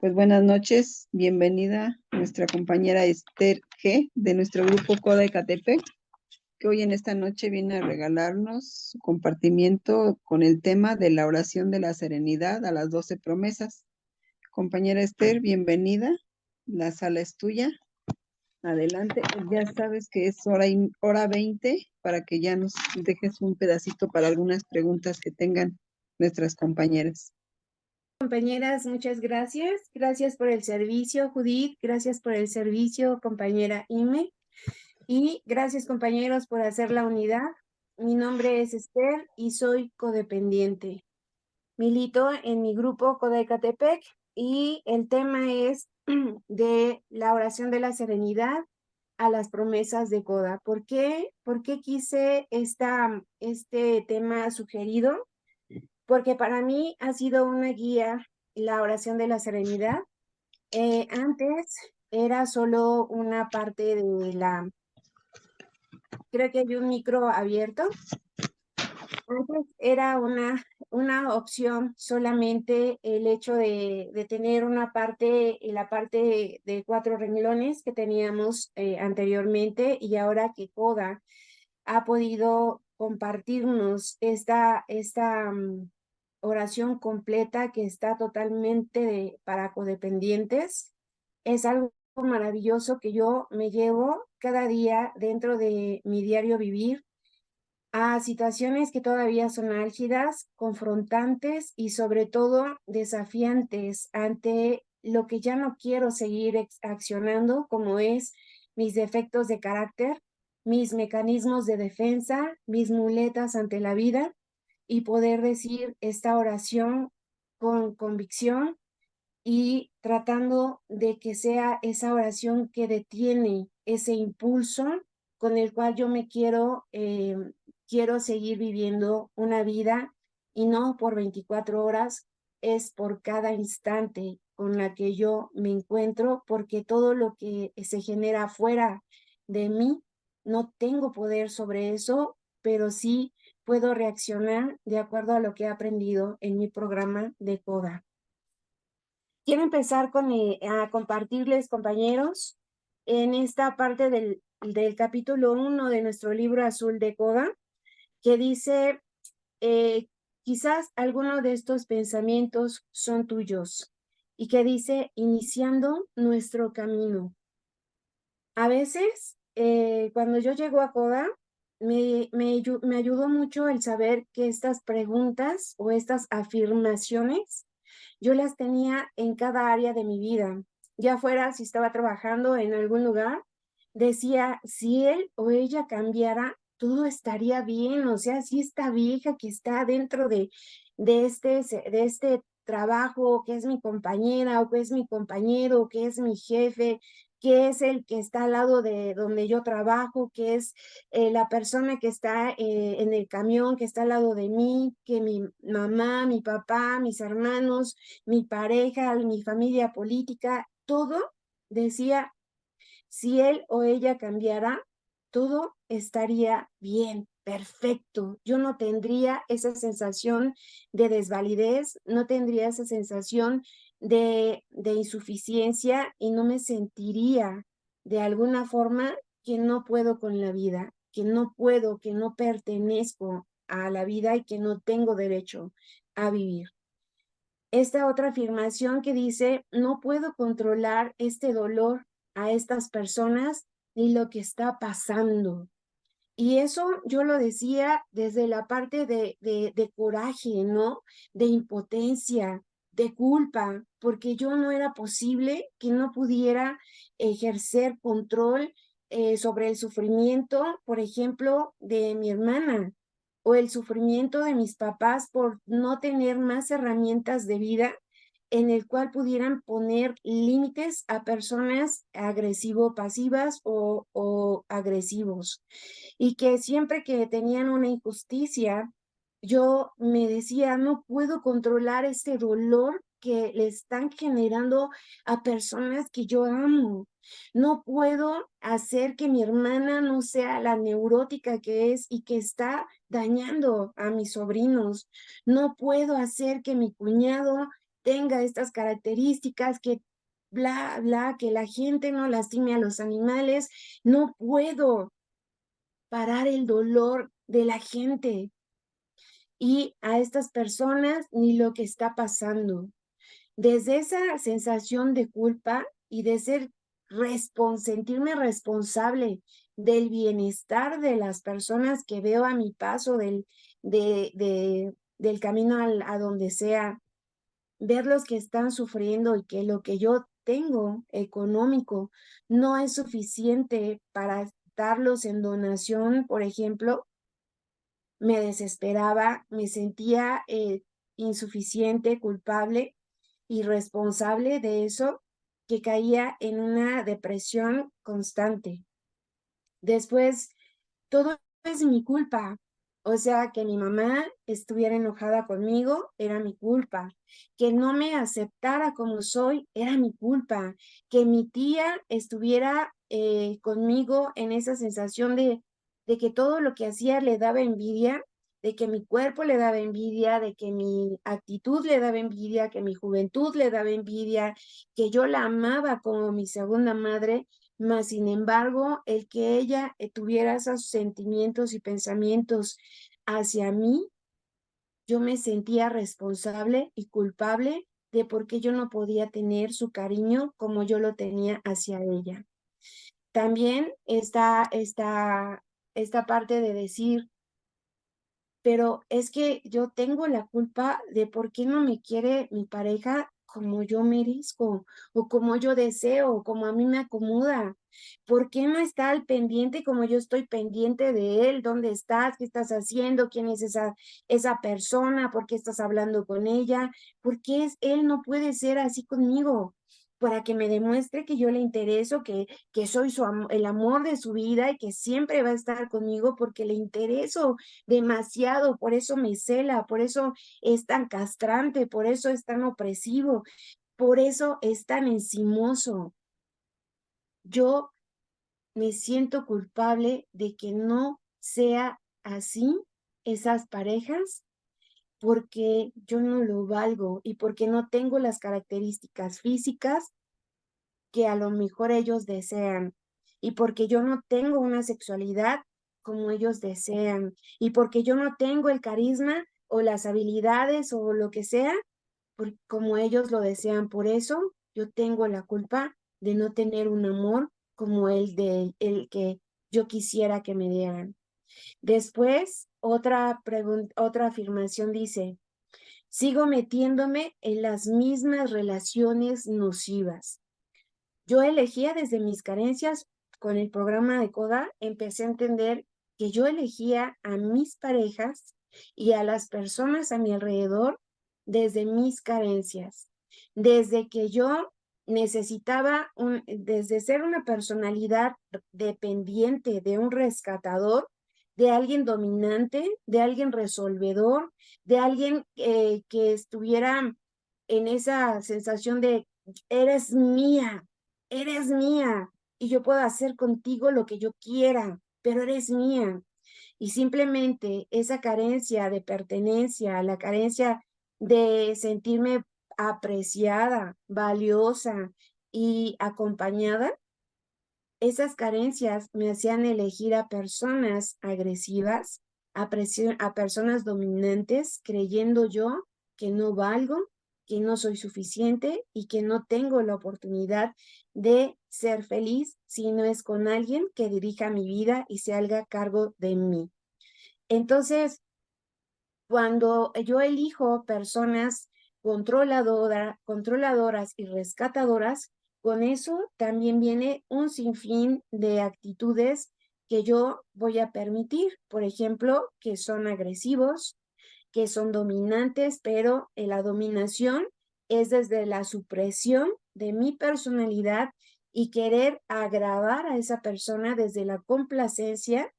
Pues buenas noches, bienvenida nuestra compañera Esther G. de nuestro grupo Coda Ecatepec, que hoy en esta noche viene a regalarnos su compartimiento con el tema de la oración de la serenidad a las 12 promesas. Compañera Esther, bienvenida, la sala es tuya, adelante, ya sabes que es hora 20 para que ya nos dejes un pedacito para algunas preguntas que tengan nuestras compañeras. Compañeras, muchas gracias. Gracias por el servicio, Judith. Gracias por el servicio, compañera Ime. Y gracias, compañeros, por hacer la unidad. Mi nombre es Esther y soy codependiente. Milito en mi grupo Coda Ecatepec y el tema es de la oración de la serenidad a las promesas de Coda. ¿Por qué? ¿Por qué quise este tema sugerido? Porque para mí ha sido una guía la oración de la serenidad. Antes era solo una parte creo que hay un micro abierto. Antes era una opción solamente el hecho de tener una parte, la parte de 4 renglones que teníamos anteriormente, y ahora que Coda ha podido compartirnos esta oración completa que está totalmente para codependientes. Es algo maravilloso que yo me llevo cada día dentro de mi diario vivir a situaciones que todavía son álgidas, confrontantes y sobre todo desafiantes ante lo que ya no quiero seguir accionando, como es mis defectos de carácter, mis mecanismos de defensa, mis muletas ante la vida, y poder decir esta oración con convicción y tratando de que sea esa oración que detiene ese impulso con el cual yo me quiero seguir viviendo una vida, y no por 24 horas, es por cada instante con la que yo me encuentro, porque todo lo que se genera fuera de mí, no tengo poder sobre eso, pero sí puedo reaccionar de acuerdo a lo que he aprendido en mi programa de Coda. Quiero empezar a compartirles, compañeros, en esta parte del capítulo 1 de nuestro libro azul de Coda, que dice, quizás algunos de estos pensamientos son tuyos, y que dice, iniciando nuestro camino. A veces, cuando yo llego a Coda, me ayudó mucho el saber que estas preguntas o estas afirmaciones yo las tenía en cada área de mi vida. Ya fuera si estaba trabajando en algún lugar, decía, si él o ella cambiara, todo estaría bien. O sea, si esta vieja que está dentro de este trabajo, que es mi compañera o que es mi compañero, que es mi jefe, que es el que está al lado de donde yo trabajo, que es la persona que está en el camión, que está al lado de mí, que mi mamá, mi papá, mis hermanos, mi pareja, mi familia política, todo decía, si él o ella cambiara, todo estaría bien, perfecto. Yo no tendría esa sensación de desvalidez, no tendría esa sensación de insuficiencia, y no me sentiría de alguna forma que no puedo con la vida, que no puedo, que no pertenezco a la vida y que no tengo derecho a vivir. Esta otra afirmación que dice, no puedo controlar este dolor a estas personas ni lo que está pasando. Y eso yo lo decía desde la parte de coraje, ¿no? De impotencia, de culpa, porque yo no era posible que no pudiera ejercer control sobre el sufrimiento, por ejemplo, de mi hermana, o el sufrimiento de mis papás por no tener más herramientas de vida en el cual pudieran poner límites a personas agresivo-pasivas o agresivos. Y que siempre que tenían una injusticia, yo me decía, no puedo controlar este dolor que le están generando a personas que yo amo. No puedo hacer que mi hermana no sea la neurótica que es y que está dañando a mis sobrinos. No puedo hacer que mi cuñado tenga estas características, que bla, bla, que la gente no lastime a los animales. No puedo parar el dolor de la gente y a estas personas ni lo que está pasando. Desde esa sensación de culpa y de sentirme responsable del bienestar de las personas que veo a mi paso del camino a donde sea, ver los que están sufriendo y que lo que yo tengo económico no es suficiente para darlos en donación, por ejemplo, me desesperaba, me sentía insuficiente, culpable y responsable de eso, que caía en una depresión constante. Después, todo es mi culpa. O sea, que mi mamá estuviera enojada conmigo era mi culpa. Que no me aceptara como soy era mi culpa. Que mi tía estuviera conmigo en esa sensación de que todo lo que hacía le daba envidia, de que mi cuerpo le daba envidia, de que mi actitud le daba envidia, que mi juventud le daba envidia, que yo la amaba como mi segunda madre, mas sin embargo, el que ella tuviera esos sentimientos y pensamientos hacia mí, yo me sentía responsable y culpable de por qué yo no podía tener su cariño como yo lo tenía hacia ella. También está esta parte de decir, pero es que yo tengo la culpa de por qué no me quiere mi pareja como yo merezco, o como yo deseo, o como a mí me acomoda. ¿Por qué no está al pendiente como yo estoy pendiente de él? ¿Dónde estás? ¿Qué estás haciendo? ¿Quién es esa persona? ¿Por qué estás hablando con ella? ¿Por qué él no puede ser así conmigo? Para que me demuestre que yo le intereso, que soy el amor de su vida y que siempre va a estar conmigo porque le intereso demasiado, por eso me cela, por eso es tan castrante, por eso es tan opresivo, por eso es tan encimoso. Yo me siento culpable de que no sea así esas parejas porque yo no lo valgo y porque no tengo las características físicas que a lo mejor ellos desean y porque yo no tengo una sexualidad como ellos desean y porque yo no tengo el carisma o las habilidades o lo que sea como ellos lo desean. Por eso yo tengo la culpa de no tener un amor como el que yo quisiera que me dieran. Después, otra afirmación dice, sigo metiéndome en las mismas relaciones nocivas. Yo elegía desde mis carencias con el programa de CODA, empecé a entender que yo elegía a mis parejas y a las personas a mi alrededor desde mis carencias, desde que yo necesitaba, desde ser una personalidad dependiente de un rescatador, de alguien dominante, de alguien resolvedor, de alguien que estuviera en esa sensación de eres mía y yo puedo hacer contigo lo que yo quiera, pero eres mía. Y simplemente esa carencia de pertenencia, la carencia de sentirme apreciada, valiosa y acompañada, esas carencias me hacían elegir a personas agresivas, a personas dominantes, creyendo yo que no valgo, que no soy suficiente y que no tengo la oportunidad de ser feliz si no es con alguien que dirija mi vida y se haga cargo de mí. Entonces, cuando yo elijo personas controladoras y rescatadoras, con eso también viene un sinfín de actitudes que yo voy a permitir. Por ejemplo, que son agresivos, que son dominantes, pero la dominación es desde la supresión de mi personalidad y querer agradar a esa persona desde la complacencia,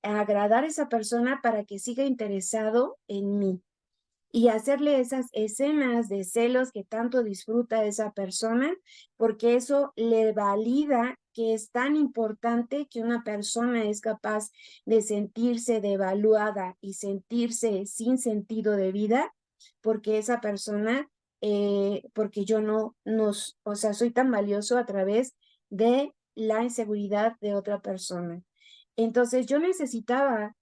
agradar a esa persona para que siga interesado en mí y hacerle esas escenas de celos que tanto disfruta esa persona, porque eso le valida que es tan importante que una persona es capaz de sentirse devaluada y sentirse sin sentido de vida, porque esa persona porque yo o sea, soy tan valioso a través de la inseguridad de otra persona. Entonces yo necesitaba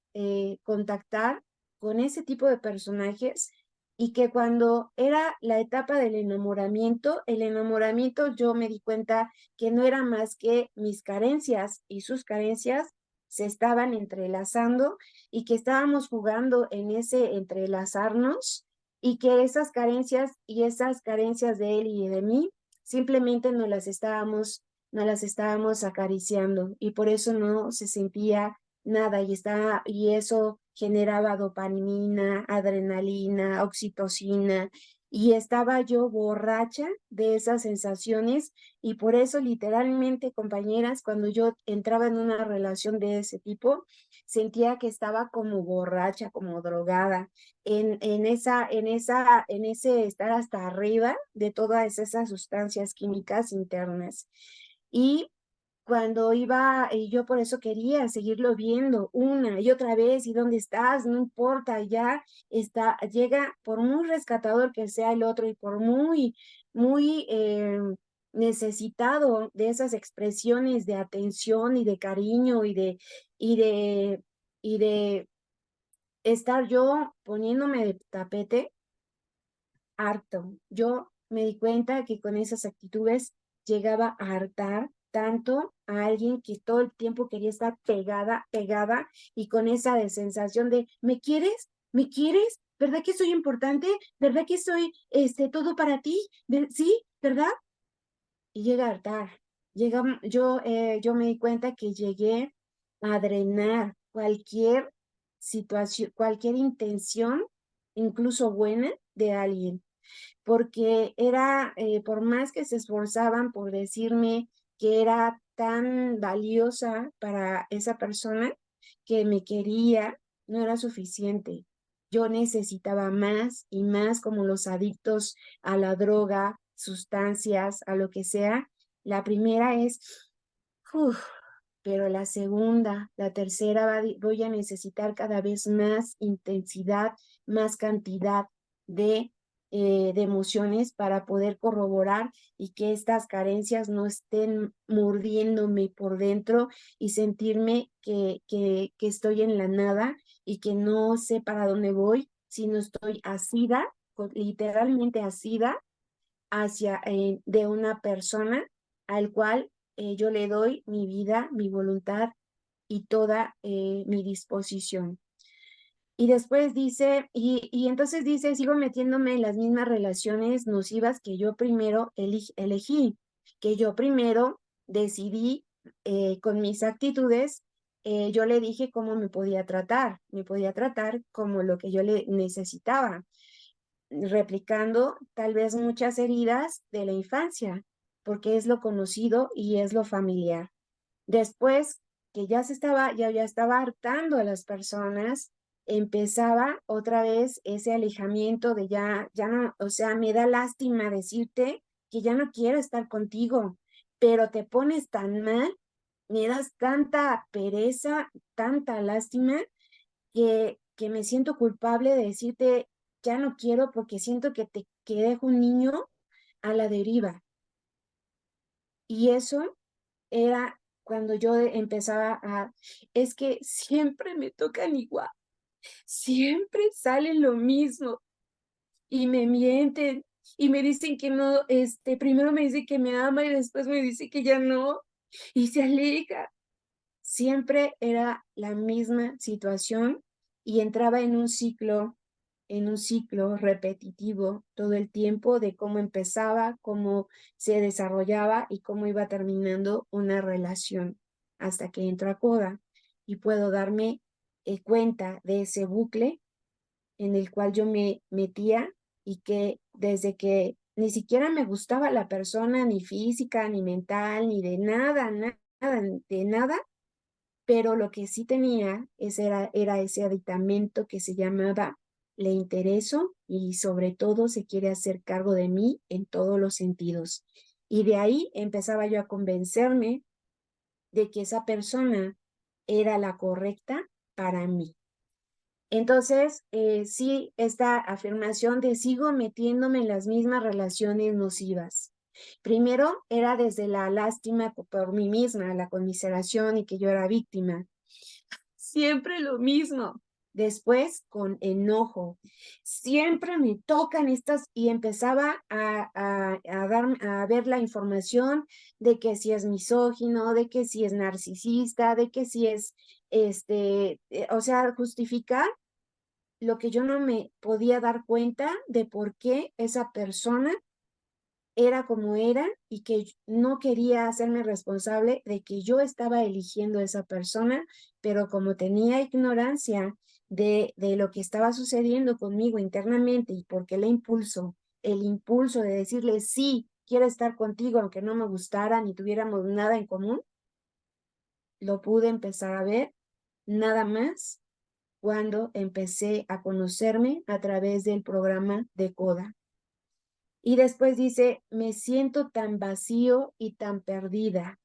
contactar con ese tipo de personajes y que cuando era la etapa del enamoramiento, el enamoramiento yo me di cuenta que no era más que mis carencias y sus carencias se estaban entrelazando y que estábamos jugando en ese entrelazarnos y que esas carencias y esas carencias de él y de mí simplemente no las estábamos acariciando y por eso no se sentía nada y eso generaba dopamina, adrenalina, oxitocina y estaba yo borracha de esas sensaciones y por eso literalmente, compañeras, cuando yo entraba en una relación de ese tipo, sentía que estaba como borracha, como drogada, en ese estar hasta arriba de todas esas sustancias químicas internas. Y cuando iba, y yo por eso quería seguirlo viendo una y otra vez, ¿y dónde estás? No importa, ya está, llega, por muy rescatador que sea el otro y por muy necesitado de esas expresiones de atención y de cariño y de, y de estar yo poniéndome de tapete, harto. Yo me di cuenta que con esas actitudes llegaba a hartar tanto a alguien que todo el tiempo quería estar pegada, pegada y con esa de sensación de, ¿me quieres? ¿Me quieres? ¿Verdad que soy importante? ¿Verdad que soy todo para ti? ¿Sí? ¿Verdad? Y llega a hartar. Yo me di cuenta que llegué a drenar cualquier situación, cualquier intención, incluso buena, de alguien porque era, por más que se esforzaban por decirme que era tan valiosa para esa persona que me quería, no era suficiente. Yo necesitaba más y más como los adictos a la droga, sustancias, a lo que sea. La primera es, uf, pero la segunda, la tercera voy a necesitar cada vez más intensidad, más cantidad de, de emociones para poder corroborar y que estas carencias no estén mordiéndome por dentro y sentirme que estoy en la nada y que no sé para dónde voy, sino estoy asida, literalmente asida hacia de una persona al cual yo le doy mi vida, mi voluntad y toda mi disposición. Y después dice, y entonces dice, sigo metiéndome en las mismas relaciones nocivas que yo primero elegí, que yo primero decidí con mis actitudes, yo le dije cómo me podía tratar como lo que yo le necesitaba replicando tal vez muchas heridas de la infancia, porque es lo conocido y es lo familiar. Después que ya estaba hartando a las personas, empezaba otra vez ese alejamiento de ya no, o sea, me da lástima decirte que ya no quiero estar contigo, pero te pones tan mal, me das tanta pereza, tanta lástima que me siento culpable de decirte, ya no quiero porque siento que dejo un niño a la deriva. Y eso era cuando yo empezaba es que siempre me tocan igual, siempre salen lo mismo y me mienten y me dicen que no, primero me dice que me ama y después me dice que ya no y se aleja. Siempre era la misma situación y entraba en un ciclo repetitivo todo el tiempo de cómo empezaba, cómo se desarrollaba y cómo iba terminando una relación hasta que entro a coda y puedo darme cuenta de ese bucle en el cual yo me metía y que desde que ni siquiera me gustaba la persona, ni física, ni mental, ni de nada, nada, de nada, pero lo que sí tenía era ese aditamento que se llamaba le intereso y sobre todo se quiere hacer cargo de mí en todos los sentidos. Y de ahí empezaba yo a convencerme de que esa persona era la correcta para mí. Entonces, sí, esta afirmación de sigo metiéndome en las mismas relaciones nocivas. Primero era desde la lástima por mí misma, la conmiseración y que yo era víctima. Siempre lo mismo. Después con enojo. Siempre me tocan estas y empezaba a ver la información de que si es misógino, de que si es narcisista, de que si es, o sea, justificar lo que yo no me podía dar cuenta de por qué esa persona era como era y que no quería hacerme responsable de que yo estaba eligiendo a esa persona, pero como tenía ignorancia de lo que estaba sucediendo conmigo internamente y porque el impulso de decirle sí, quiero estar contigo aunque no me gustara ni tuviéramos nada en común, lo pude empezar a ver nada más cuando empecé a conocerme a través del programa de Coda. Y después dice, me siento tan vacío y tan perdida.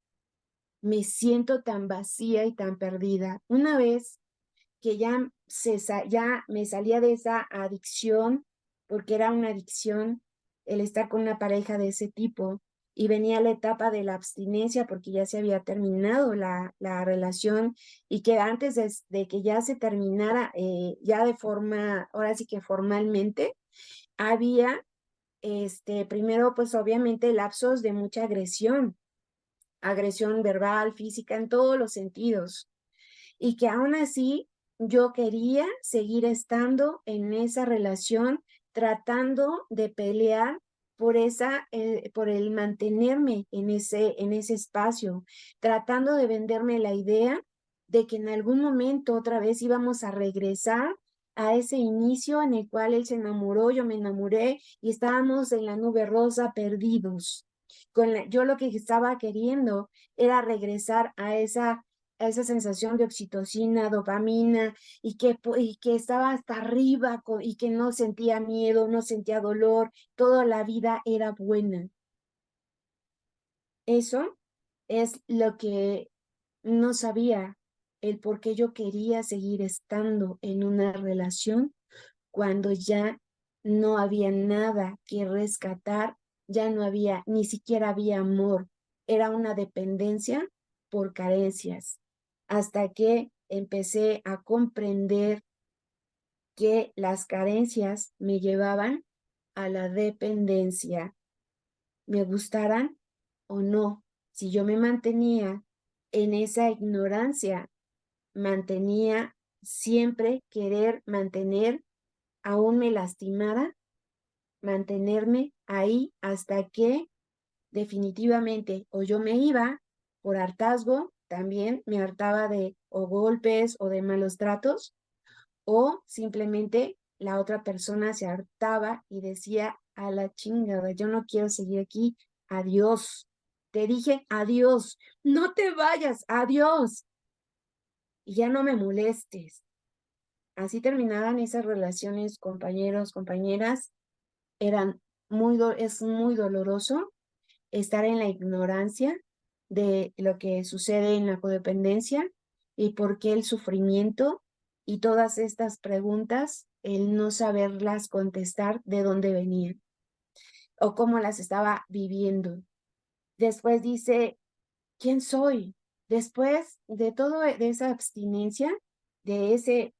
Me siento tan vacía y tan perdida. Una vez que ya me salía de esa adicción, porque era una adicción el estar con una pareja de ese tipo, y venía la etapa de la abstinencia porque ya se había terminado la relación y que antes de que ya se terminara, ya de forma, ahora sí que formalmente, había primero, pues obviamente lapsos de mucha agresión verbal, física, en todos los sentidos, y que aún así yo quería seguir estando en esa relación, tratando de pelear por el mantenerme en ese espacio, tratando de venderme la idea de que en algún momento otra vez íbamos a regresar a ese inicio en el cual él se enamoró, yo me enamoré y estábamos en la nube rosa perdidos. Yo lo que estaba queriendo era regresar a esa sensación de oxitocina, dopamina, y que estaba hasta arriba y que no sentía miedo, no sentía dolor, toda la vida era buena. Eso es lo que no sabía, el por qué yo quería seguir estando en una relación cuando ya no había nada que rescatar, ya no había, ni siquiera había amor, era una dependencia por carencias, hasta que empecé a comprender que las carencias me llevaban a la dependencia, me gustaran o no. Si yo me mantenía en esa ignorancia, mantenía siempre querer mantener, aún me lastimara, mantenerme ahí hasta que definitivamente o yo me iba por hartazgo, también me hartaba de o golpes o de malos tratos, o simplemente la otra persona se hartaba y decía, a la chingada, yo no quiero seguir aquí, adiós. Te dije adiós, no te vayas, adiós. Y ya no me molestes. Así terminaban esas relaciones, compañeros, compañeras. Es muy doloroso estar en la ignorancia de lo que sucede en la codependencia y por qué el sufrimiento y todas estas preguntas, el no saberlas contestar de dónde venían o cómo las estaba viviendo. Después dice, ¿quién soy? Después de todo de esa abstinencia, de ese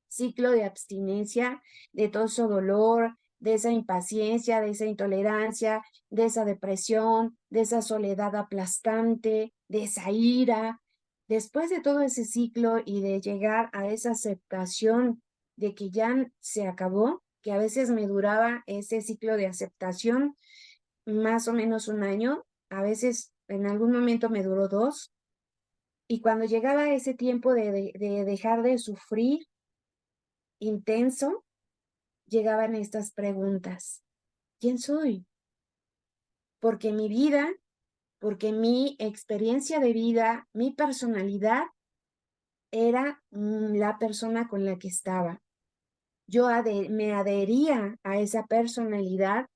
ciclo de abstinencia, de todo ese dolor, de esa impaciencia, de esa intolerancia, de esa depresión, de esa soledad aplastante, de esa ira. Después de todo ese ciclo y de llegar a esa aceptación de que ya se acabó, que a veces me duraba ese ciclo de aceptación más o menos un año, a veces en algún momento me duró 2, y cuando llegaba ese tiempo de dejar de sufrir intenso, llegaban estas preguntas. ¿Quién soy? Porque mi vida, porque mi experiencia de vida, mi personalidad era la persona con la que estaba. Yo me adhería a esa personalidad.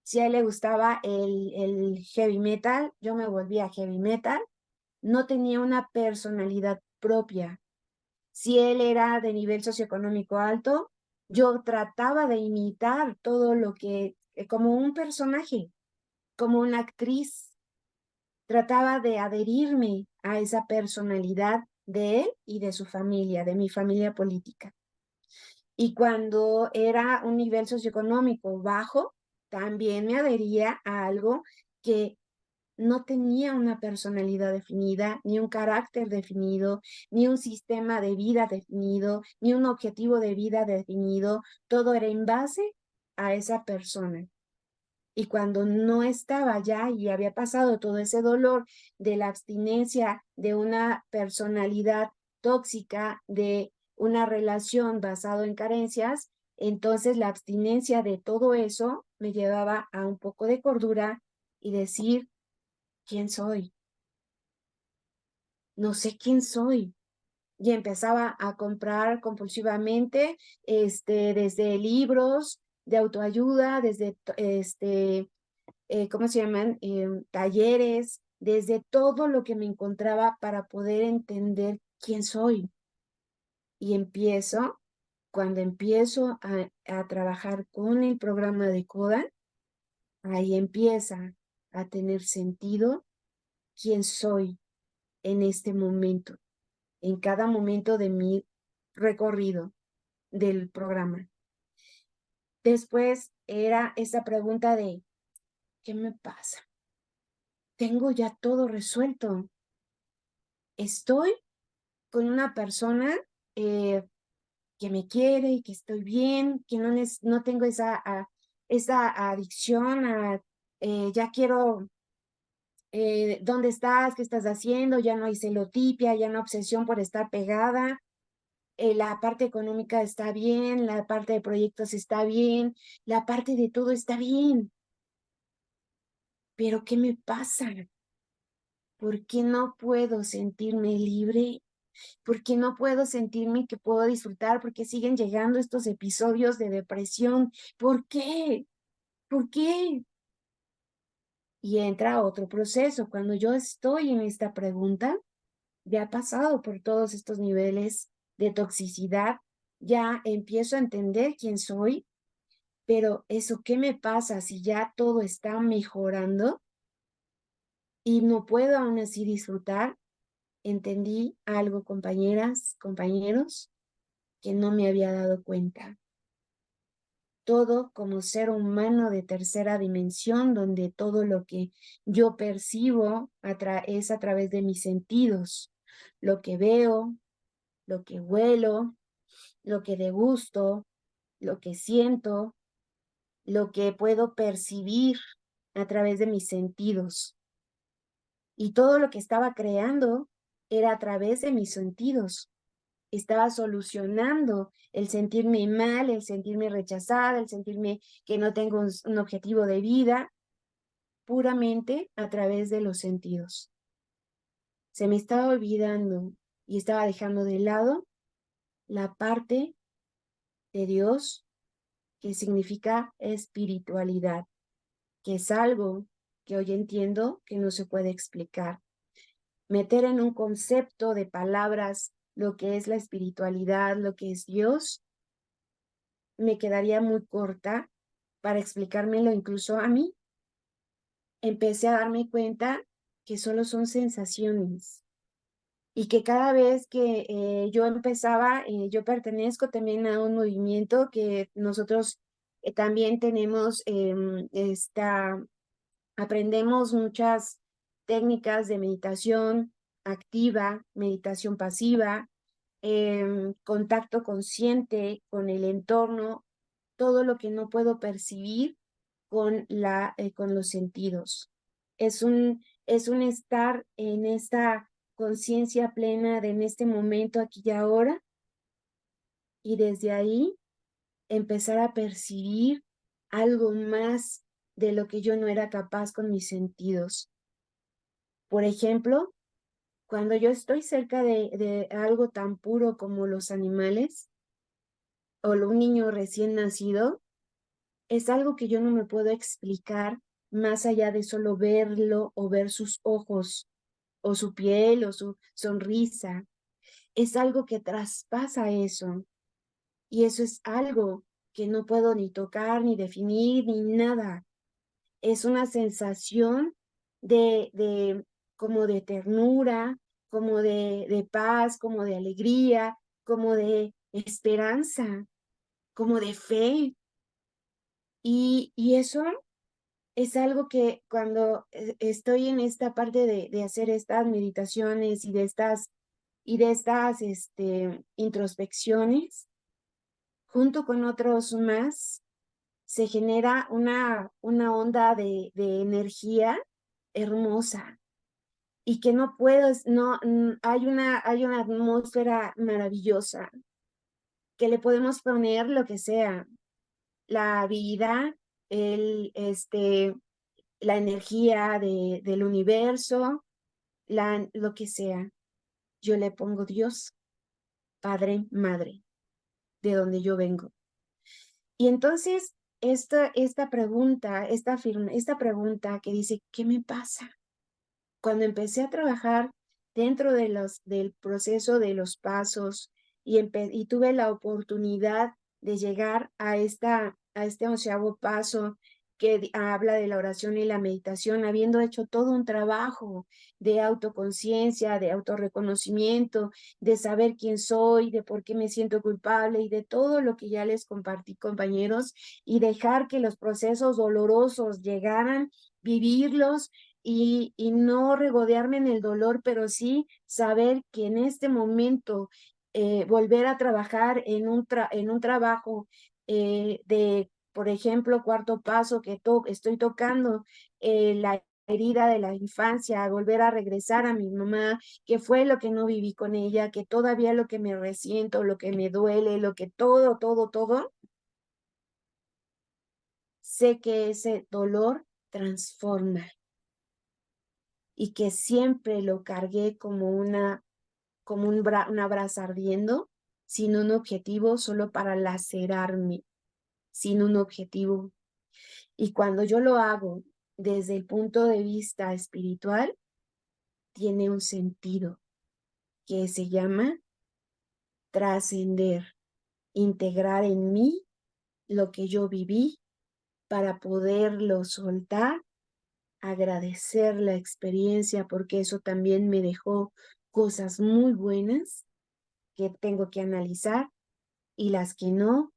Si a él le gustaba el heavy metal, yo me volvía heavy metal. No tenía una personalidad propia. Si él era de nivel socioeconómico alto, yo trataba de imitar todo lo que, como un personaje, como una actriz, trataba de adherirme a esa personalidad de él y de su familia, de mi familia política. Y cuando era un nivel socioeconómico bajo, también me adhería a algo que no tenía una personalidad definida, ni un carácter definido, ni un sistema de vida definido, ni un objetivo de vida definido. Todo era en base a esa persona. Y cuando no estaba ya y había pasado todo ese dolor de la abstinencia de una personalidad tóxica, de una relación basada en carencias, entonces la abstinencia de todo eso me llevaba a un poco de cordura y decir, ¿quién soy? No sé quién soy. Y empezaba a comprar compulsivamente, desde libros de autoayuda, desde, ¿cómo se llaman? Talleres, desde todo lo que me encontraba para poder entender quién soy. Y cuando empiezo a trabajar con el programa de CODA, ahí empieza a tener sentido quién soy en este momento, en cada momento de mi recorrido del programa. Después era esa pregunta de, ¿qué me pasa? Tengo ya todo resuelto. Estoy con una persona eh, que me quiere y que estoy bien, que no tengo esa adicción a, ya quiero, ¿dónde estás? ¿Qué estás haciendo? Ya no hay celotipia, ya no hay obsesión por estar pegada. La parte económica está bien, la parte de proyectos está bien, la parte de todo está bien. Pero ¿qué me pasa? ¿Por qué no puedo sentirme libre? ¿Por qué no puedo sentirme que puedo disfrutar? ¿Por qué siguen llegando estos episodios de depresión? ¿Por qué? ¿Por qué? Y entra otro proceso. Cuando yo estoy en esta pregunta, ya he pasado por todos estos niveles de toxicidad, ya empiezo a entender quién soy, pero eso, ¿qué me pasa si ya todo está mejorando y no puedo aún así disfrutar? Entendí algo, compañeras, compañeros, que no me había dado cuenta. Todo como ser humano de tercera dimensión, donde todo lo que yo percibo es a través de mis sentidos, lo que veo, lo que huelo, lo que degusto, lo que siento, lo que puedo percibir a través de mis sentidos. Y todo lo que estaba creando era a través de mis sentidos. Estaba solucionando el sentirme mal, el sentirme rechazada, el sentirme que no tengo un objetivo de vida, puramente a través de los sentidos. Se me estaba olvidando y estaba dejando de lado la parte de Dios que significa espiritualidad, que es algo que hoy entiendo que no se puede explicar. Meter en un concepto de palabras lo que es la espiritualidad, lo que es Dios, me quedaría muy corta para explicármelo incluso a mí. Empecé a darme cuenta que solo son sensaciones y que cada vez que yo empezaba, yo pertenezco también a un movimiento que nosotros también tenemos aprendemos muchas técnicas de meditación activa, meditación pasiva, contacto consciente con el entorno, todo lo que no puedo percibir con los sentidos. Es un estar en esta conciencia plena de en este momento, aquí y ahora, y desde ahí empezar a percibir algo más de lo que yo no era capaz con mis sentidos. Por ejemplo, cuando yo estoy cerca de algo tan puro como los animales o un niño recién nacido, es algo que yo no me puedo explicar más allá de solo verlo o ver sus ojos o su piel o su sonrisa. es algo que traspasa eso. Y eso es algo que no puedo ni tocar, ni definir, ni nada. Es una sensación de como de ternura, como de paz, como de alegría, como de esperanza, como de fe. Y eso es algo que cuando estoy en esta parte de hacer estas meditaciones y de estas introspecciones, junto con otros más, se genera una onda de energía hermosa y que no puedo, no, hay una atmósfera maravillosa que le podemos poner lo que sea, la vida, el, la energía del universo, lo que sea. Yo le pongo Dios, Padre, Madre, de donde yo vengo. Y entonces, esta pregunta, esta pregunta que dice, ¿qué me pasa? Cuando empecé a trabajar dentro del proceso de los pasos y tuve la oportunidad de llegar a este 11.º paso que habla de la oración y la meditación, habiendo hecho todo un trabajo de autoconciencia, de autorreconocimiento, de saber quién soy, de por qué me siento culpable y de todo lo que ya les compartí, compañeros, y dejar que los procesos dolorosos llegaran, vivirlos y no regodearme en el dolor, pero sí saber que en este momento volver a trabajar en un trabajo por ejemplo, 4.º paso que estoy tocando, la herida de la infancia, volver a regresar a mi mamá, que fue lo que no viví con ella, que todavía lo que me resiento, lo que me duele, lo que todo, sé que ese dolor transforma y que siempre lo cargué como una brasa ardiendo, sin un objetivo, solo para lacerarme, sin un objetivo. Y cuando yo lo hago desde el punto de vista espiritual, tiene un sentido que se llama trascender, integrar en mí lo que yo viví para poderlo soltar, agradecer la experiencia porque eso también me dejó cosas muy buenas que tengo que analizar y las que no,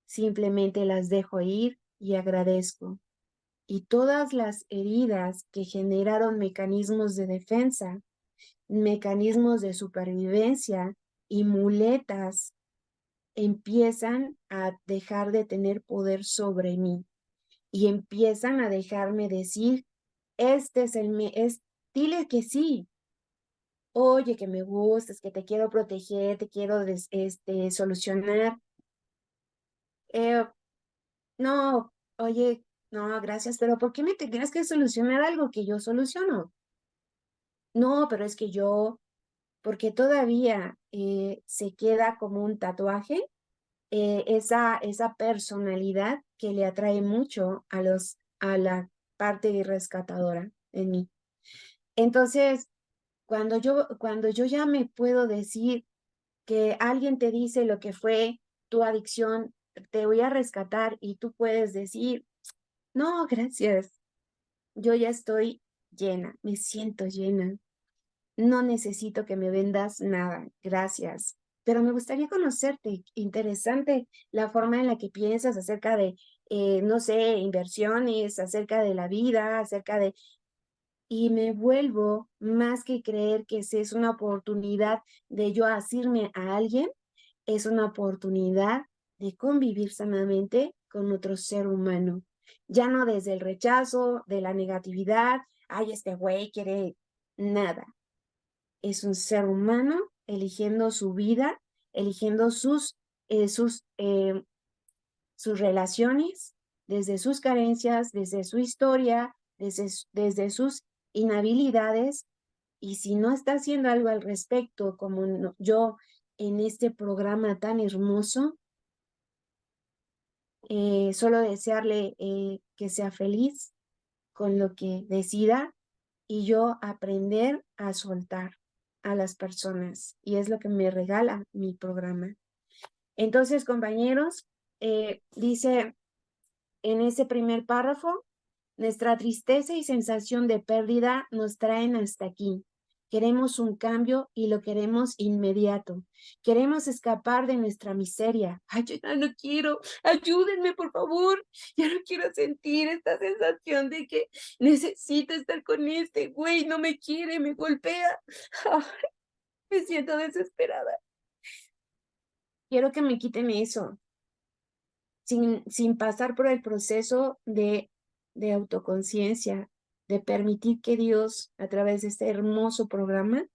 simplemente las dejo ir y agradezco. Y todas las heridas que generaron mecanismos de defensa, mecanismos de supervivencia y muletas empiezan a dejar de tener poder sobre mí y empiezan a dejarme decir, este es dile que sí. Oye, que me gustas, que te quiero proteger, te quiero solucionar. Eh, no, oye, no, gracias, pero ¿por qué me tendrías que solucionar algo que yo soluciono? No, pero es que porque todavía se queda como un tatuaje, esa personalidad que le atrae mucho a la parte rescatadora en mí. Entonces, cuando yo ya me puedo decir que alguien te dice lo que fue tu adicción, te voy a rescatar y tú puedes decir, no, gracias, yo ya estoy llena, me siento llena, no necesito que me vendas nada, gracias. Pero me gustaría conocerte, interesante la forma en la que piensas acerca de, no sé, inversiones, acerca de la vida, y me vuelvo más que creer que si es una oportunidad de yo asirme a alguien, es una oportunidad de convivir sanamente con otro ser humano. Ya no desde el rechazo, de la negatividad, ay, este güey quiere nada. Es un ser humano eligiendo su vida, eligiendo sus relaciones, desde sus carencias, desde su historia, desde sus inhabilidades. Y si no está haciendo algo al respecto, como yo en este programa tan hermoso, solo desearle que sea feliz con lo que decida y yo aprender a soltar. a las personas y es lo que me regala mi programa. Entonces, compañeros, dice en ese primer párrafo, nuestra tristeza y sensación de pérdida nos traen hasta aquí. Queremos un cambio y lo queremos inmediato. Queremos escapar de nuestra miseria. Ay, yo ya no quiero. Ayúdenme, por favor. Ya no quiero sentir esta sensación de que necesito estar con este güey. No me quiere, me golpea. Ay, me siento desesperada. Quiero que me quiten eso, sin pasar por el proceso de autoconciencia, de permitir que Dios, a través de este hermoso programa,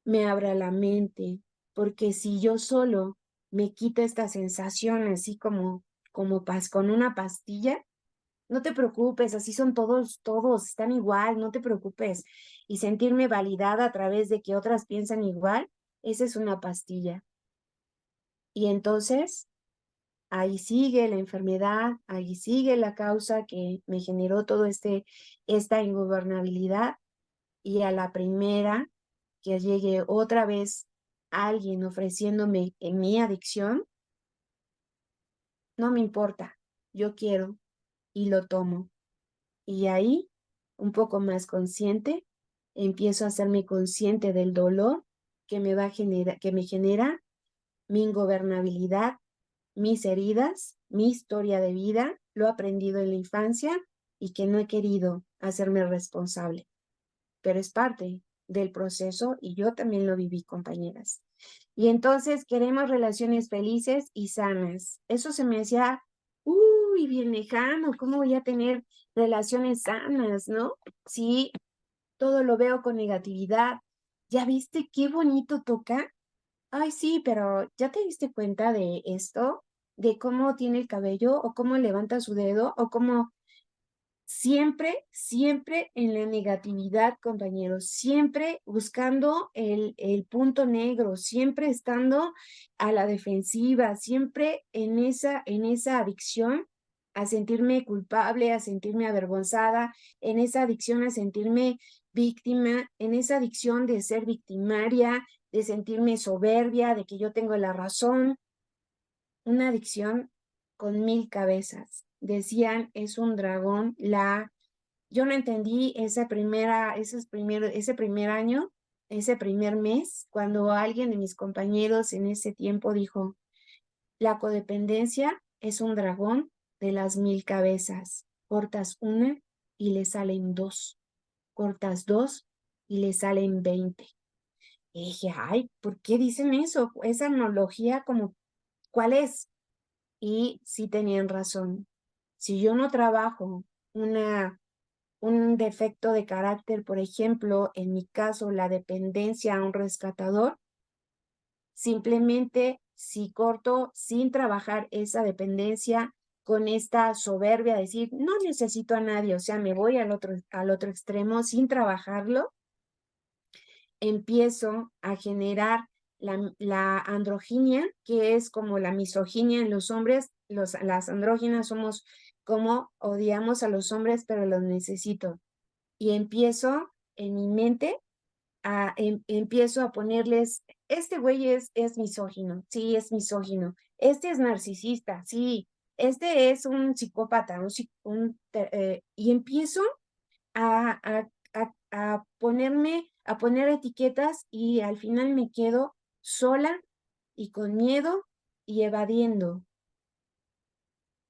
me abra la mente, porque si yo solo me quito esta sensación así como con una pastilla, no te preocupes, así son todos están igual, no te preocupes. Y sentirme validada a través de que otras piensan igual, esa es una pastilla. Y entonces ahí sigue la enfermedad, ahí sigue la causa que me generó esta ingobernabilidad, y a la primera que llegue otra vez alguien ofreciéndome en mi adicción, no me importa, yo quiero y lo tomo. Y ahí, un poco más consciente, empiezo a hacerme consciente del dolor que que me genera mi ingobernabilidad, mis heridas, mi historia de vida, lo he aprendido en la infancia y que no he querido hacerme responsable, pero es parte del proceso y yo también lo viví, compañeras. Y entonces queremos relaciones felices y sanas. Eso se me hacía, uy, bien lejano, ¿cómo voy a tener relaciones sanas, no? Sí, todo lo veo con negatividad. ¿Ya viste qué bonito toca? Ay, sí, pero ¿ya te diste cuenta de esto? De cómo tiene el cabello o cómo levanta su dedo o cómo siempre en la negatividad, compañeros, siempre buscando el punto negro, siempre estando a la defensiva, siempre en esa adicción a sentirme culpable, a sentirme avergonzada, en esa adicción a sentirme víctima, en esa adicción de ser victimaria, de sentirme soberbia, de que yo tengo la razón, una adicción con 1000 cabezas. Decían, es un dragón. Yo no entendí ese primer año, ese primer mes, cuando alguien de mis compañeros en ese tiempo dijo, la codependencia es un dragón de las 1000 cabezas. Cortas una y le salen dos. Cortas dos y le salen 20. Y dije, ay, ¿por qué dicen eso? Esa analogía como, ¿cuál es? Y sí tenían razón. Si yo no trabajo un defecto de carácter, por ejemplo, en mi caso, la dependencia a un rescatador, simplemente si corto sin trabajar esa dependencia con esta soberbia, decir, no necesito a nadie, o sea, me voy al otro extremo sin trabajarlo, empiezo a generar la androginia, que es como la misoginia en los hombres. Las andróginas somos como odiamos a los hombres, pero los necesito. Y empiezo en mi mente empiezo a ponerles, este güey es misógino, sí, es misógino, este es narcisista, sí, este es un psicópata, y empiezo a, a, a poner etiquetas y al final me quedo sola y con miedo y evadiendo.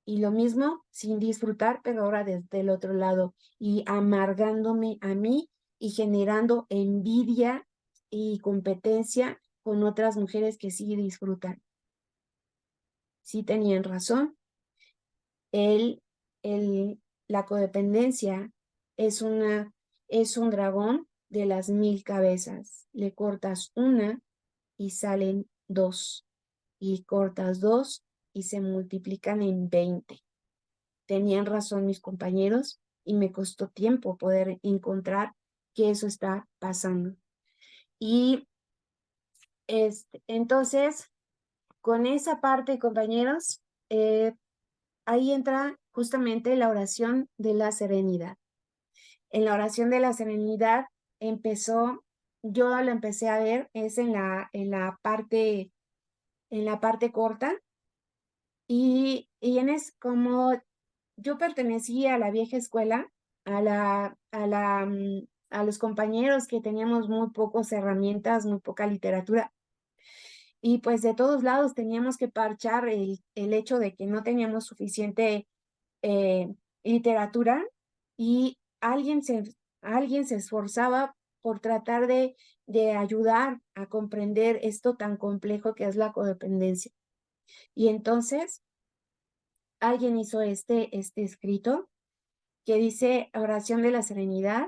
Y lo mismo sin disfrutar, pero ahora desde el otro lado y amargándome a mí y generando envidia y competencia con otras mujeres que sí disfrutan. Sí tenían razón. El, la codependencia es es un dragón de las 1000 cabezas. Le cortas una y salen dos. Y cortas dos y se multiplican en 20. Tenían razón mis compañeros y me costó tiempo poder encontrar que eso está pasando. Y entonces, con esa parte, compañeros, ahí entra justamente la oración de la serenidad. En la oración de la serenidad empezó yo lo empecé a ver es en la parte corta, y como yo pertenecía a la vieja escuela, a los compañeros que teníamos muy pocas herramientas, muy poca literatura, y pues de todos lados teníamos que parchar el hecho de que no teníamos suficiente eh, literatura, y alguien se esforzaba por tratar de ayudar a comprender esto tan complejo que es la codependencia. Y entonces alguien hizo este escrito que dice: oración de la serenidad.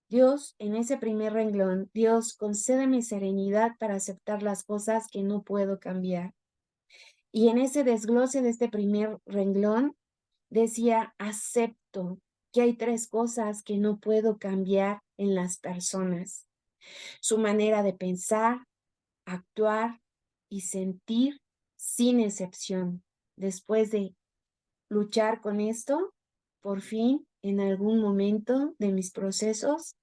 Dios, en ese primer renglón, Dios, concédeme serenidad para aceptar las cosas que no puedo cambiar. Y en ese desglose de este primer renglón decía: acepto que hay 3 cosas que no puedo cambiar en las personas: su manera de pensar, actuar y sentir, sin excepción. Después de luchar con esto, por fin, en algún momento de mis procesos,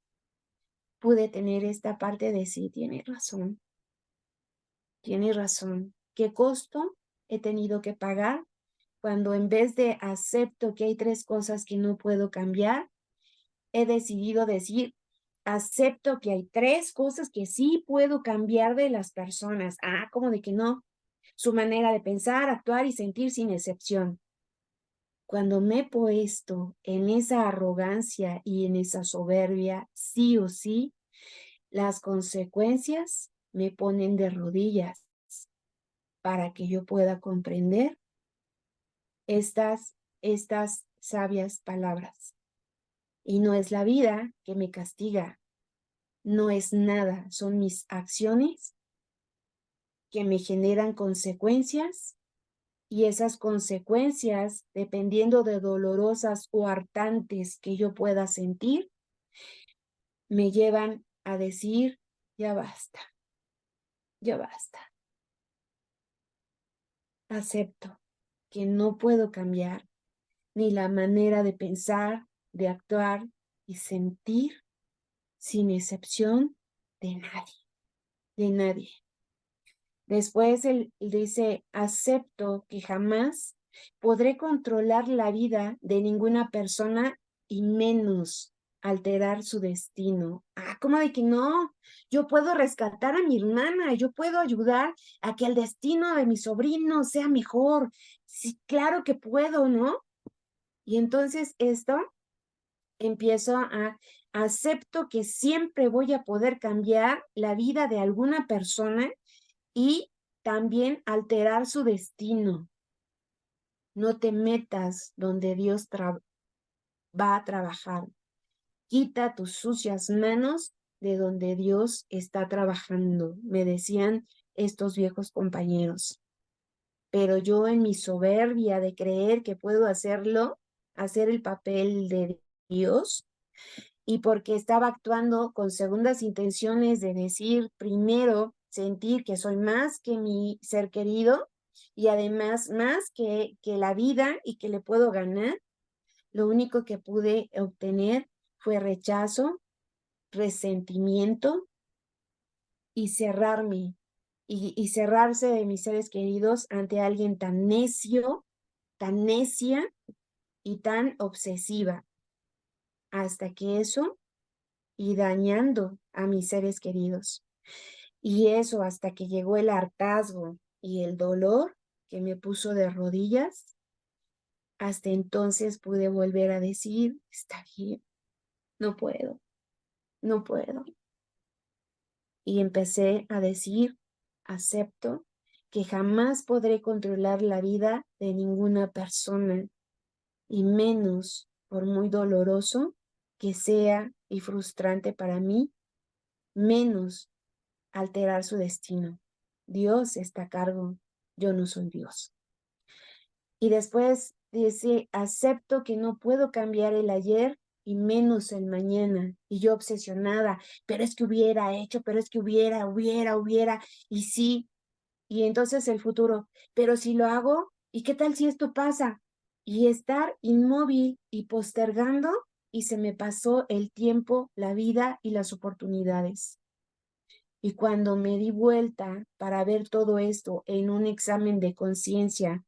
pude tener esta parte de sí, tiene razón. ¿Qué costo he tenido que pagar cuando, en vez de acepto que hay 3 cosas que no puedo cambiar, he decidido decir: acepto que hay 3 cosas que sí puedo cambiar de las personas? Ah, ¿cómo de que no? Su manera de pensar, actuar y sentir, sin excepción. Cuando me he puesto en esa arrogancia y en esa soberbia, sí o sí, las consecuencias me ponen de rodillas para que yo pueda comprender estas sabias palabras. Y no es la vida que me castiga, no es nada, son mis acciones que me generan consecuencias, y esas consecuencias, dependiendo de dolorosas o hartantes que yo pueda sentir, me llevan a decir: ya basta, ya basta. Acepto que no puedo cambiar ni la manera de pensar, de actuar y sentir, sin excepción, de nadie, de nadie. Después él dice: acepto que jamás podré controlar la vida de ninguna persona y menos alterar su destino. Ah, ¿cómo de que no? Yo puedo rescatar a mi hermana, yo puedo ayudar a que el destino de mi sobrino sea mejor. Sí, claro que puedo, ¿no? Y entonces esto empiezo a acepto que siempre voy a poder cambiar la vida de alguna persona y también alterar su destino. No te metas donde Dios va a trabajar. Quita tus sucias manos de donde Dios está trabajando, me decían estos viejos compañeros. Pero yo, en mi soberbia de creer que puedo hacerlo, hacer el papel de Dios, y porque estaba actuando con segundas intenciones de decir, primero, sentir que soy más que mi ser querido, y además más que la vida y que le puedo ganar, lo único que pude obtener fue rechazo, resentimiento y cerrarme, y cerrarse de mis seres queridos ante alguien tan necio, tan necia y tan obsesiva, hasta que eso, y dañando a mis seres queridos. Y eso hasta que llegó el hartazgo y el dolor que me puso de rodillas. Hasta entonces pude volver a decir: está bien, no puedo, no puedo. Y empecé a decir: acepto que jamás podré controlar la vida de ninguna persona, y menos, por muy doloroso que sea y frustrante para mí, menos alterar su destino. Dios está a cargo, yo no soy Dios. Y después dice: acepto que no puedo cambiar el ayer y menos el mañana. Y yo obsesionada: pero es que hubiera hecho, pero es que hubiera, y sí. Y entonces el futuro: pero si lo hago, ¿y qué tal si esto pasa? Y estar inmóvil y postergando, y se me pasó el tiempo, la vida y las oportunidades. Y cuando me di vuelta para ver todo esto en un examen de conciencia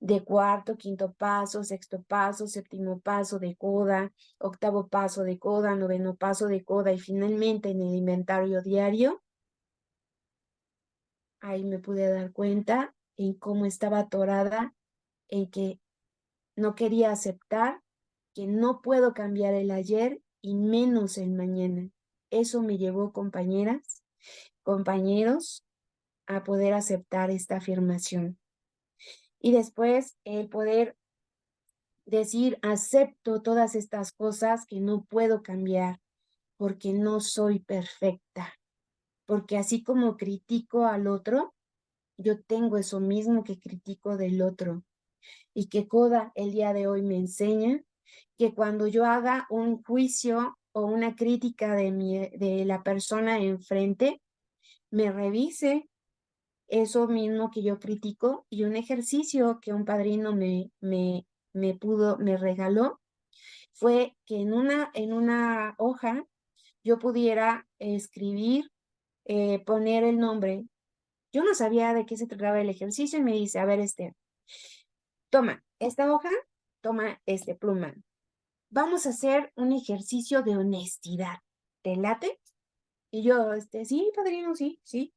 de cuarto, quinto paso, sexto paso, séptimo paso de coda, octavo paso de coda, noveno paso de coda y finalmente en el inventario diario, ahí me pude dar cuenta en cómo estaba atorada, en que no quería aceptar que no puedo cambiar el ayer y menos el mañana. Eso me llevó, compañeras, compañeros, a poder aceptar esta afirmación. Y después el poder decir, acepto todas estas cosas que no puedo cambiar porque no soy perfecta, porque así como critico al otro, yo tengo eso mismo que critico del otro. Y que Coda el día de hoy me enseña que cuando yo haga un juicio o una crítica de la persona enfrente, me revise eso mismo que yo critico. Y un ejercicio que un padrino me regaló fue que en una hoja yo pudiera escribir, poner el nombre. Yo no sabía de qué se trataba el ejercicio y me dice, a ver, toma esta hoja, toma este pluma. Vamos a hacer un ejercicio de honestidad. ¿Te late? Y yo, sí, padrino, sí, sí.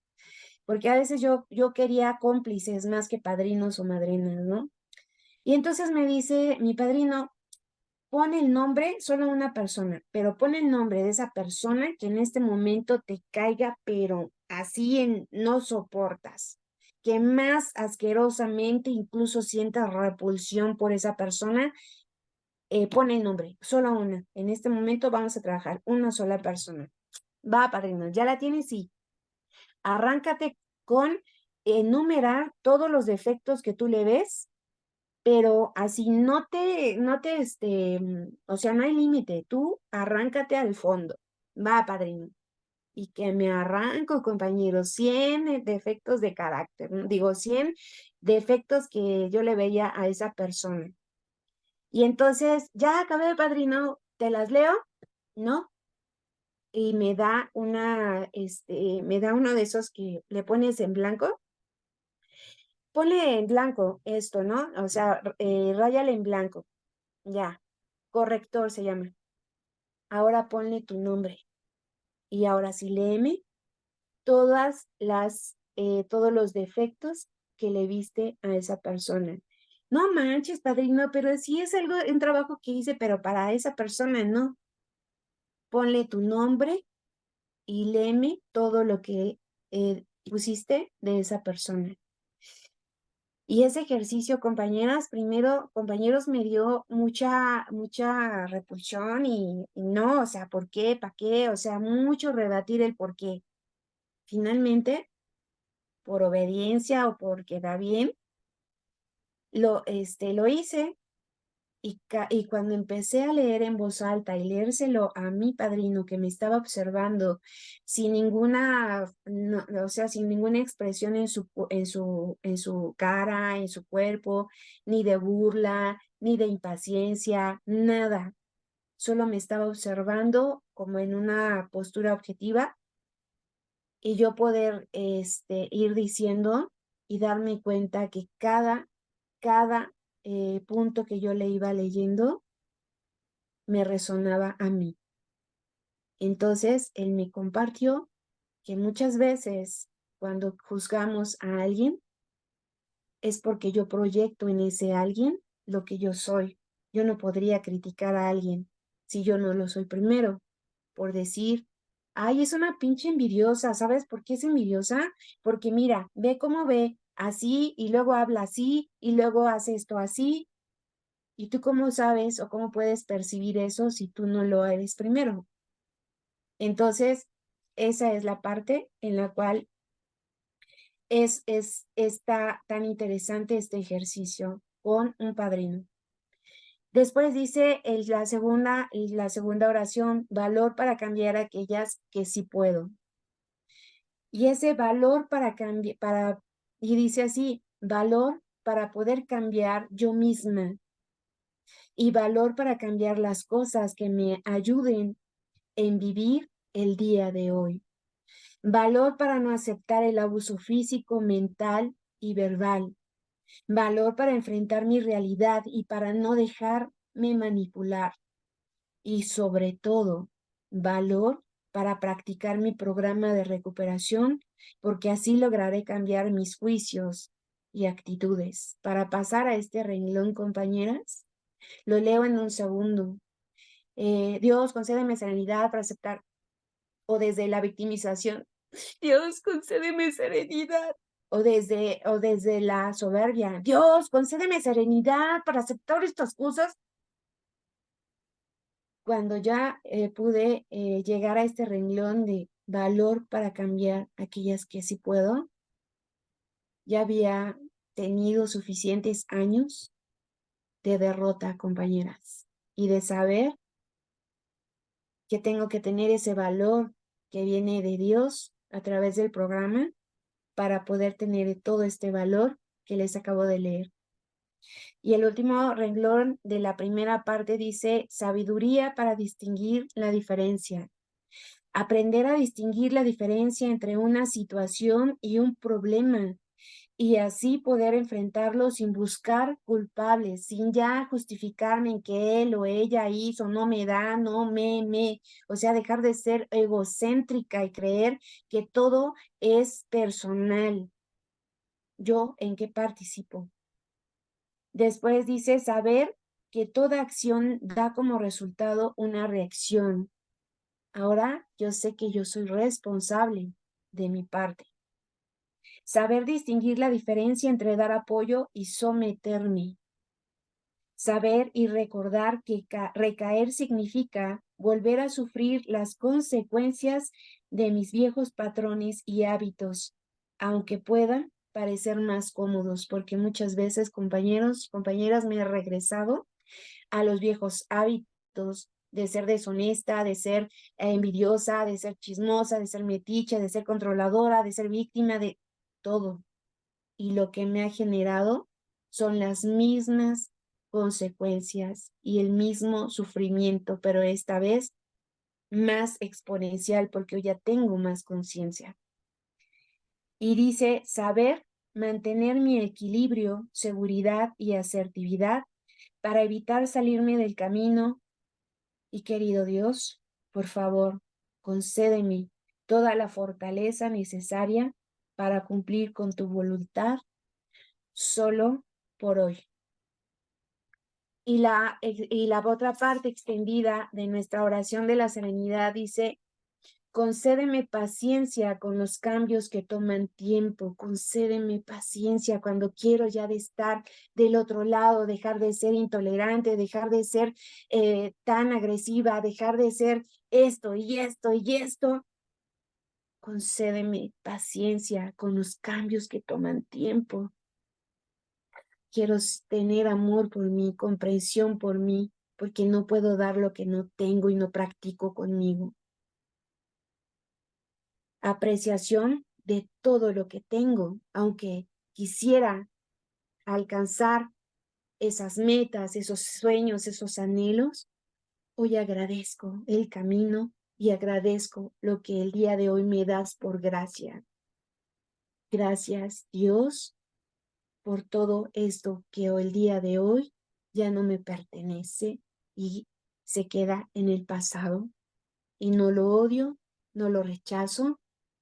Porque a veces yo quería cómplices más que padrinos o madrinas, ¿no? Y entonces me dice mi padrino, pon el nombre, solo una persona, pero pon el nombre de esa persona que en este momento te caiga, pero así no soportas, que más asquerosamente incluso sientas repulsión por esa persona, pon el nombre, solo una. En este momento vamos a trabajar una sola persona. Va, padrino, ¿ya la tienes? Sí. Arráncate con enumerar todos los defectos que tú le ves, pero así o sea, no hay límite, tú arráncate al fondo. Va, padrino. Y que me arranco, compañeros, 100 defectos de carácter, ¿no? Digo, 100 defectos que yo le veía a esa persona. Y entonces, ya acabé, padrino, ¿te las leo? ¿No? Y me da uno de esos que le pones en blanco. Ponle en blanco esto, ¿no? O sea, ráyale en blanco. Ya, corrector se llama. Ahora ponle tu nombre. Y ahora sí, léeme todos los defectos que le viste a esa persona. No manches, padrino, pero sí es algo, un trabajo que hice, pero para esa persona no. Ponle tu nombre y léeme todo lo que pusiste de esa persona. Y ese ejercicio, compañeras, primero, compañeros, me dio mucha repulsión y no, o sea, ¿por qué? ¿Para qué? O sea, mucho rebatir el por qué. Finalmente, por obediencia o porque da bien, lo hice. Y cuando empecé a leer en voz alta y leérselo a mi padrino que me estaba observando sin ninguna, o sea, sin ninguna expresión en su cara, en su cuerpo, ni de burla, ni de impaciencia, nada. Solo me estaba observando como en una postura objetiva y yo poder ir diciendo y darme cuenta que cada punto que yo le iba leyendo me resonaba a mí. Entonces, él me compartió que muchas veces cuando juzgamos a alguien es porque yo proyecto en ese alguien lo que yo soy. Yo no podría criticar a alguien si yo no lo soy primero, por decir, ay, es una pinche envidiosa, ¿sabes por qué es envidiosa? Porque mira, ve cómo ve, así, y luego habla así, y luego hace esto así, y tú cómo sabes o cómo puedes percibir eso si tú no lo eres primero. Entonces, esa es la parte en la cual está tan interesante este ejercicio con un padrino. Después dice la segunda oración, valor para cambiar aquellas que sí puedo. Y ese valor para cambiar, y dice así, valor para poder cambiar yo misma y valor para cambiar las cosas que me ayuden en vivir el día de hoy. valor para no aceptar el abuso físico, mental y verbal, valor para enfrentar mi realidad y para no dejarme manipular, y sobre todo, valor para practicar mi programa de recuperación, porque así lograré cambiar mis juicios y actitudes. Para pasar a este renglón, compañeras, lo leo en un segundo. Dios, concédeme serenidad para aceptar, o desde la victimización, Dios, concédeme serenidad. O desde la soberbia, Dios, concédeme serenidad para aceptar estas cosas. Cuando ya pude llegar a este renglón de valor para cambiar aquellas que sí puedo, ya había tenido suficientes años de derrota, compañeras, y de saber que tengo que tener ese valor que viene de Dios a través del programa para poder tener todo este valor que les acabo de leer. Y el último renglón de la primera parte dice sabiduría para distinguir la diferencia. Aprender a distinguir la diferencia entre una situación y un problema y así poder enfrentarlo sin buscar culpables, sin ya justificarme en que él o ella hizo, no me da, no o sea, dejar de ser egocéntrica y creer que todo es personal. ¿Yo en qué participo? Después dice saber que toda acción da como resultado una reacción. Ahora yo sé que yo soy responsable de mi parte. Saber distinguir la diferencia entre dar apoyo y someterme. Saber y recordar que recaer significa volver a sufrir las consecuencias de mis viejos patrones y hábitos, aunque puedan parecer más cómodos, porque muchas veces, compañeros, compañeras, me he regresado a los viejos hábitos de ser deshonesta, de ser envidiosa, de ser chismosa, de ser metiche, de ser controladora, de ser víctima de todo. Y lo que me ha generado son las mismas consecuencias y el mismo sufrimiento, pero esta vez más exponencial porque hoy ya tengo más conciencia. Y dice, saber mantener mi equilibrio, seguridad y asertividad para evitar salirme del camino. Y querido Dios, por favor, concédeme toda la fortaleza necesaria para cumplir con tu voluntad solo por hoy. Y la otra parte extendida de nuestra oración de la serenidad dice, concédeme paciencia con los cambios que toman tiempo, concédeme paciencia cuando quiero ya de estar del otro lado, dejar de ser intolerante, dejar de ser tan agresiva, dejar de ser esto y esto y esto. Concédeme paciencia con los cambios que toman tiempo. Quiero tener amor por mí, comprensión por mí, porque no puedo dar lo que no tengo y no practico conmigo. Apreciación de todo lo que tengo, aunque quisiera alcanzar esas metas, esos sueños, esos anhelos, hoy agradezco el camino y agradezco lo que el día de hoy me das por gracia. Gracias, Dios, por todo esto que el día de hoy ya no me pertenece y se queda en el pasado. Y no lo odio, no lo rechazo,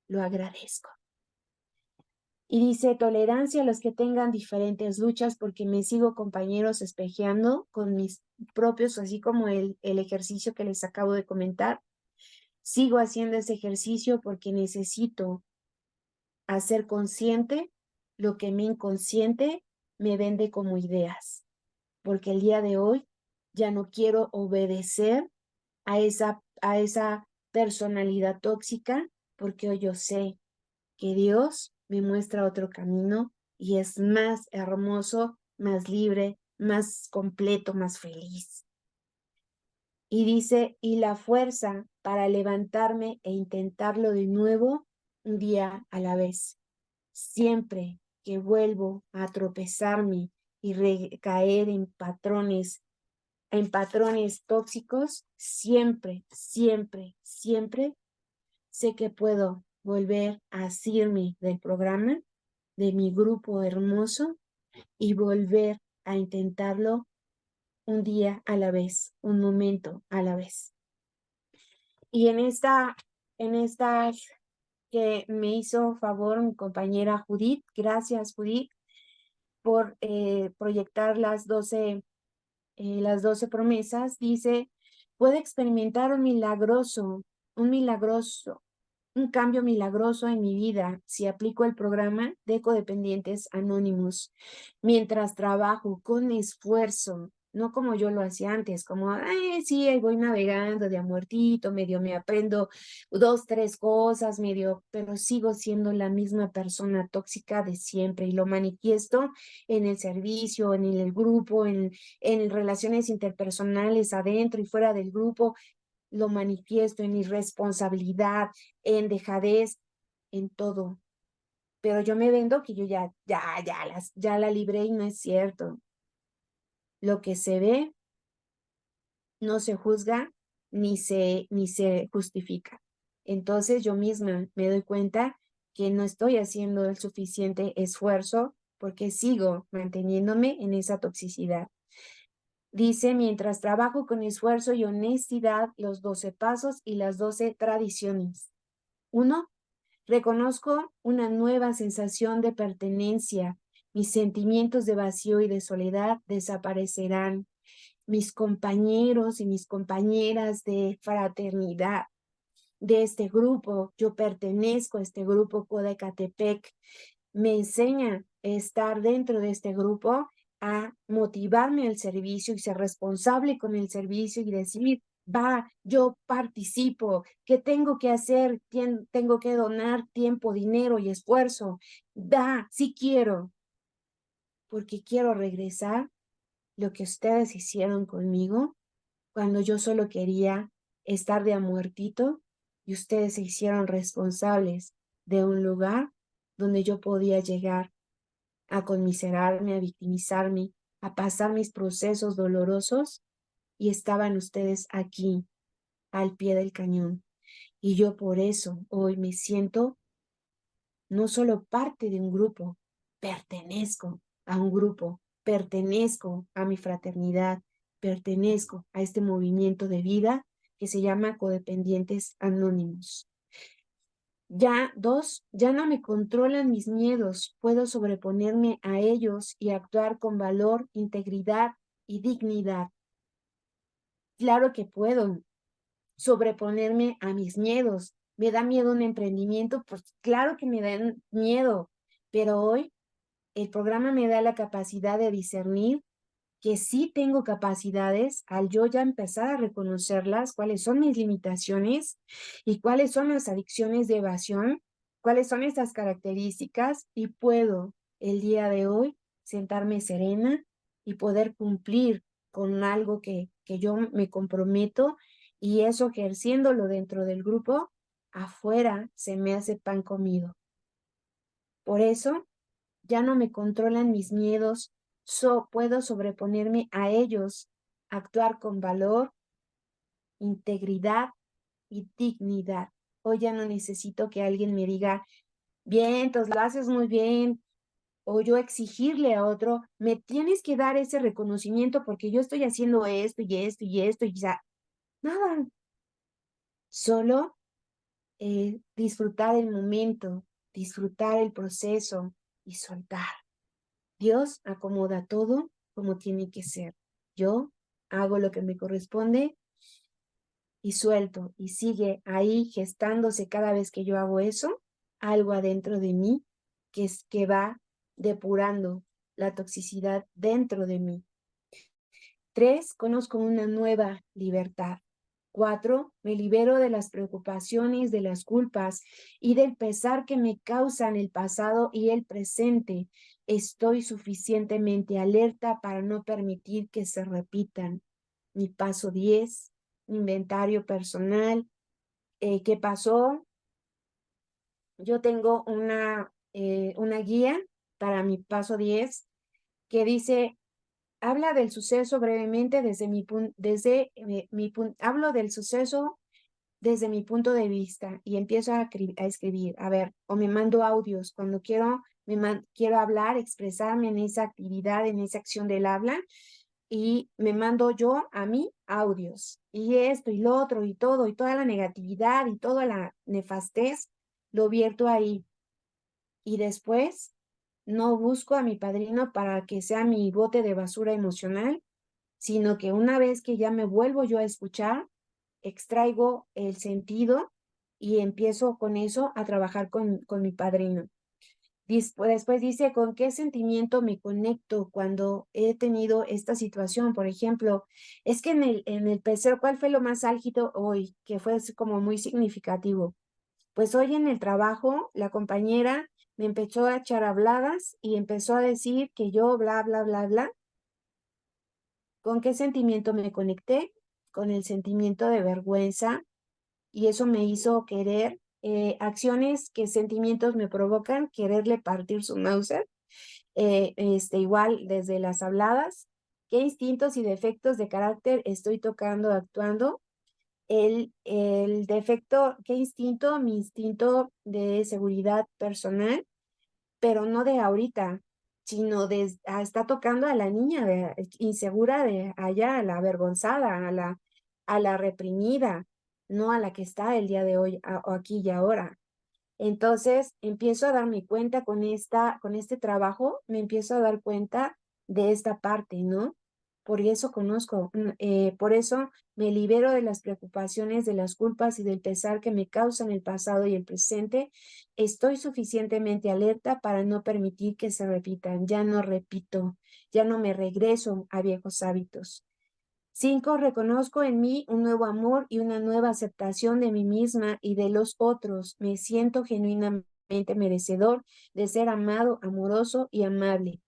lo agradezco. Y dice, tolerancia a los que tengan diferentes luchas, porque me sigo, compañeros, espejeando con mis propios, así como el ejercicio que les acabo de comentar. Sigo haciendo ese ejercicio porque necesito hacer consciente lo que mi inconsciente me vende como ideas, porque el día de hoy ya no quiero obedecer a esa personalidad tóxica, porque hoy yo sé que Dios me muestra otro camino y es más hermoso, más libre, más completo, más feliz. Y dice, y la fuerza para levantarme e intentarlo de nuevo un día a la vez. Siempre que vuelvo a tropezarme y recaer en patrones tóxicos, siempre, siempre, siempre sé que puedo volver a asirme del programa, de mi grupo hermoso, y volver a intentarlo un día a la vez, un momento a la vez. Y en esta que me hizo favor mi compañera Judith, gracias Judith, por proyectar las 12 promesas, dice, puede experimentar un cambio milagroso en mi vida si aplico el programa de Codependientes Anónimos mientras trabajo con esfuerzo, no como yo lo hacía antes, como, ay, sí, ahí voy navegando de a muertito, medio me aprendo 2, 3 cosas, medio, pero sigo siendo la misma persona tóxica de siempre y lo manifiesto en el servicio, en el grupo, en relaciones interpersonales adentro y fuera del grupo, lo manifiesto en irresponsabilidad, en dejadez, en todo. Pero yo me vendo que yo ya la libré y no es cierto. Lo que se ve no se juzga ni se justifica. Entonces yo misma me doy cuenta que no estoy haciendo el suficiente esfuerzo porque sigo manteniéndome en esa toxicidad. Dice, mientras trabajo con esfuerzo y honestidad, los 12 pasos y las 12 tradiciones. 1. Reconozco una nueva sensación de pertenencia. Mis sentimientos de vacío y de soledad desaparecerán. Mis compañeros y mis compañeras de fraternidad de este grupo, yo pertenezco a este grupo Codecatepec, me enseña a estar dentro de este grupo, a motivarme al servicio y ser responsable con el servicio y decir, va, yo participo, ¿qué tengo que hacer? Tengo que donar tiempo, dinero y esfuerzo. Sí quiero, porque quiero regresar lo que ustedes hicieron conmigo cuando yo solo quería estar de a muertito y ustedes se hicieron responsables de un lugar donde yo podía llegar a conmiserarme, a victimizarme, a pasar mis procesos dolorosos y estaban ustedes aquí al pie del cañón. Y yo por eso hoy me siento no solo parte de un grupo, pertenezco a un grupo, pertenezco a mi fraternidad, pertenezco a este movimiento de vida que se llama Codependientes Anónimos. Ya, 2, ya no me controlan mis miedos, puedo sobreponerme a ellos y actuar con valor, integridad y dignidad. Claro que puedo sobreponerme a mis miedos. ¿Me da miedo un emprendimiento? Pues claro que me da miedo, pero hoy el programa me da la capacidad de discernir que sí tengo capacidades al yo ya empezar a reconocerlas, cuáles son mis limitaciones y cuáles son las adicciones de evasión, cuáles son estas características y puedo el día de hoy sentarme serena y poder cumplir con algo que yo me comprometo y eso ejerciéndolo dentro del grupo, afuera se me hace pan comido. Por eso ya no me controlan mis miedos, puedo sobreponerme a ellos, actuar con valor, integridad y dignidad. Hoy ya no necesito que alguien me diga, bien, entonces lo haces muy bien, o yo exigirle a otro, me tienes que dar ese reconocimiento porque yo estoy haciendo esto y esto y esto y ya, nada, solo disfrutar el momento, disfrutar el proceso y soltar. Dios acomoda todo como tiene que ser. Yo hago lo que me corresponde y suelto y sigue ahí gestándose cada vez que yo hago eso, algo adentro de mí que va depurando la toxicidad dentro de mí. 3, conozco una nueva libertad. 4, me libero de las preocupaciones, de las culpas y del pesar que me causan el pasado y el presente. Estoy suficientemente alerta para no permitir que se repitan. Mi paso 10, inventario personal. ¿Qué pasó? Yo tengo una guía para mi paso 10 que dice habla del suceso brevemente desde mi punto, hablo del suceso desde mi punto de vista y empiezo a escribir, a ver, o me mando audios cuando quiero hablar, expresarme en esa actividad, en esa acción del habla, y me mando yo a mí audios, y esto y lo otro y todo, y toda la negatividad y toda la nefastez, lo vierto ahí. Y después no busco a mi padrino para que sea mi bote de basura emocional, sino que una vez que ya me vuelvo yo a escuchar, extraigo el sentido y empiezo con eso a trabajar con mi padrino. Después dice, ¿con qué sentimiento me conecto cuando he tenido esta situación? Por ejemplo, es que en el pecero, ¿cuál fue lo más álgido hoy? Que fue así como muy significativo. Pues hoy en el trabajo, la compañera me empezó a echar habladas y empezó a decir que yo bla, bla, bla, bla. ¿Con qué sentimiento me conecté? Con el sentimiento de vergüenza, y eso me hizo querer acciones que sentimientos me provocan, quererle partir su náusea, igual desde las habladas, qué instintos y defectos de carácter estoy tocando, actuando, el defecto, qué instinto, mi instinto de seguridad personal, pero no de ahorita, sino está tocando a la niña insegura de allá, a la avergonzada, a la reprimida, no a la que está el día de hoy, o aquí y ahora. Entonces empiezo a darme cuenta con este trabajo, me empiezo a dar cuenta de esta parte, ¿no? Por eso conozco, por eso me libero de las preocupaciones, de las culpas y del pesar que me causan el pasado y el presente. Estoy suficientemente alerta para no permitir que se repitan. Ya no repito, ya no me regreso a viejos hábitos. 5, reconozco en mí un nuevo amor y una nueva aceptación de mí misma y de los otros. Me siento genuinamente merecedor de ser amado, amoroso y amable.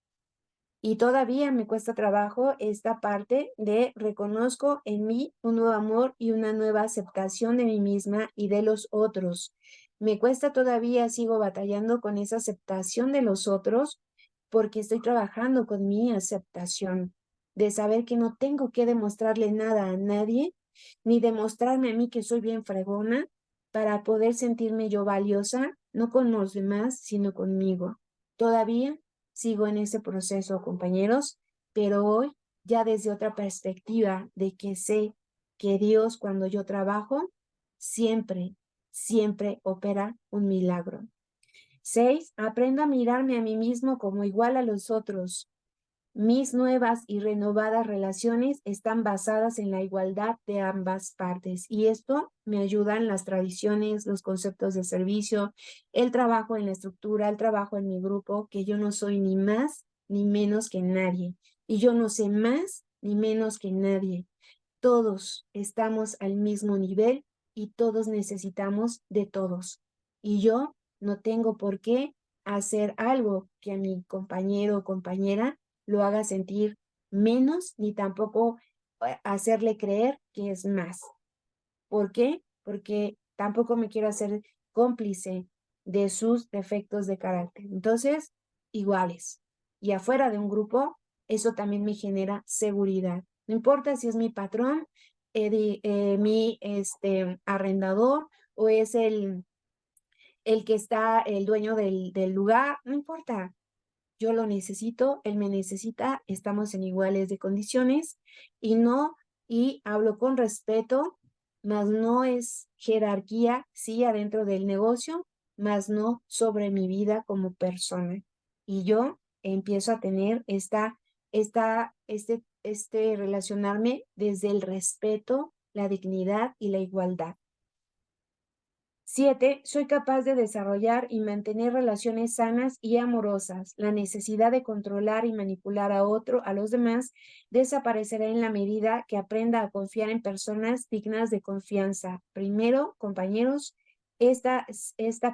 Y todavía me cuesta trabajo esta parte de reconozco en mí un nuevo amor y una nueva aceptación de mí misma y de los otros. Me cuesta todavía, sigo batallando con esa aceptación de los otros porque estoy trabajando con mi aceptación, de saber que no tengo que demostrarle nada a nadie, ni demostrarme a mí que soy bien fregona para poder sentirme yo valiosa, no con los demás, sino conmigo. Todavía sigo en ese proceso, compañeros, pero hoy ya desde otra perspectiva de que sé que Dios cuando yo trabajo siempre, siempre opera un milagro. 6, aprendo a mirarme a mí mismo como igual a los otros. Mis nuevas y renovadas relaciones están basadas en la igualdad de ambas partes y esto me ayudan las tradiciones, los conceptos de servicio, el trabajo en la estructura, el trabajo en mi grupo, que yo no soy ni más ni menos que nadie y yo no sé más ni menos que nadie. Todos estamos al mismo nivel y todos necesitamos de todos. Y yo no tengo por qué hacer algo que a mi compañero o compañera lo haga sentir menos, ni tampoco hacerle creer que es más. ¿Por qué? Porque tampoco me quiero hacer cómplice de sus defectos de carácter. Entonces, iguales. Y afuera de un grupo, eso también me genera seguridad. No importa si es mi patrón, mi arrendador o es el que está, el dueño del lugar, no importa. Yo lo necesito, él me necesita, estamos en iguales de condiciones y no, y hablo con respeto, mas no es jerarquía, sí, adentro del negocio, mas no sobre mi vida como persona. Y yo empiezo a tener este relacionarme desde el respeto, la dignidad y la igualdad. 7, soy capaz de desarrollar y mantener relaciones sanas y amorosas. La necesidad de controlar y manipular a los demás, desaparecerá en la medida que aprenda a confiar en personas dignas de confianza. Primero, compañeros, esta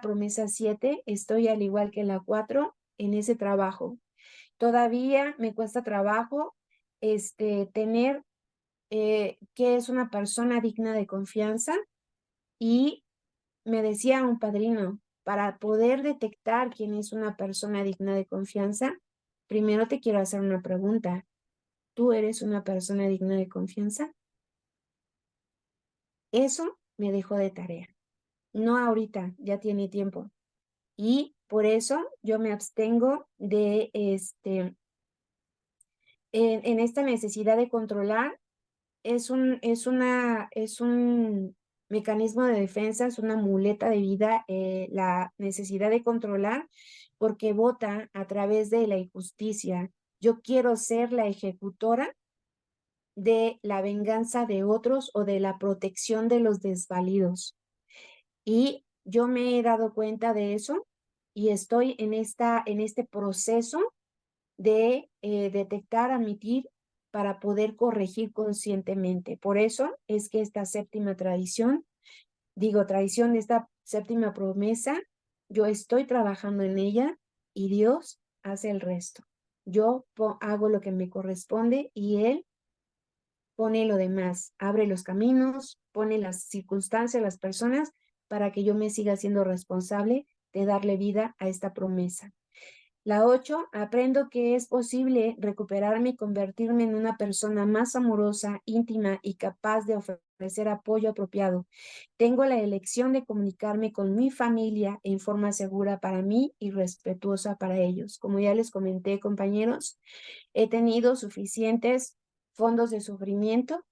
promesa 7, estoy al igual que la 4 en ese trabajo. Todavía me cuesta trabajo tener que es una persona digna de confianza, y me decía un padrino, para poder detectar quién es una persona digna de confianza, primero te quiero hacer una pregunta. ¿Tú eres una persona digna de confianza? Eso me dejó de tarea. No ahorita, ya tiene tiempo. Y por eso yo me abstengo de en esta necesidad de controlar. Es un mecanismo de defensa, es una muleta de vida, la necesidad de controlar, porque vota a través de la injusticia. Yo quiero ser la ejecutora de la venganza de otros o de la protección de los desvalidos. Y yo me he dado cuenta de eso y estoy en este proceso de detectar, admitir, para poder corregir conscientemente. Por eso es que esta séptima tradición, esta séptima promesa, yo estoy trabajando en ella y Dios hace el resto. Yo hago lo que me corresponde y Él pone lo demás, abre los caminos, pone las circunstancias, las personas, para que yo me siga siendo responsable de darle vida a esta promesa. La 8, aprendo que es posible recuperarme y convertirme en una persona más amorosa, íntima y capaz de ofrecer apoyo apropiado. Tengo la elección de comunicarme con mi familia en forma segura para mí y respetuosa para ellos. Como ya les comenté, compañeros, he tenido suficientes fondos de sufrimiento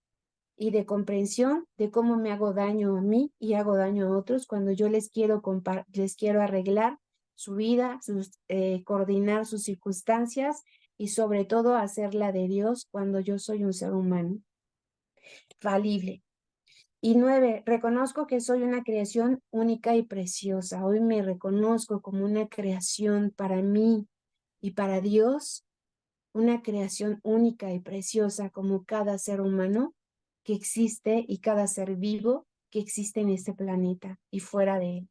y de comprensión de cómo me hago daño a mí y hago daño a otros cuando yo les quiero arreglar su vida, coordinar sus circunstancias y sobre todo hacerla de Dios cuando yo soy un ser humano falible. Y 9, reconozco que soy una creación única y preciosa. Hoy me reconozco como una creación para mí y para Dios, una creación única y preciosa como cada ser humano que existe y cada ser vivo que existe en este planeta y fuera de él.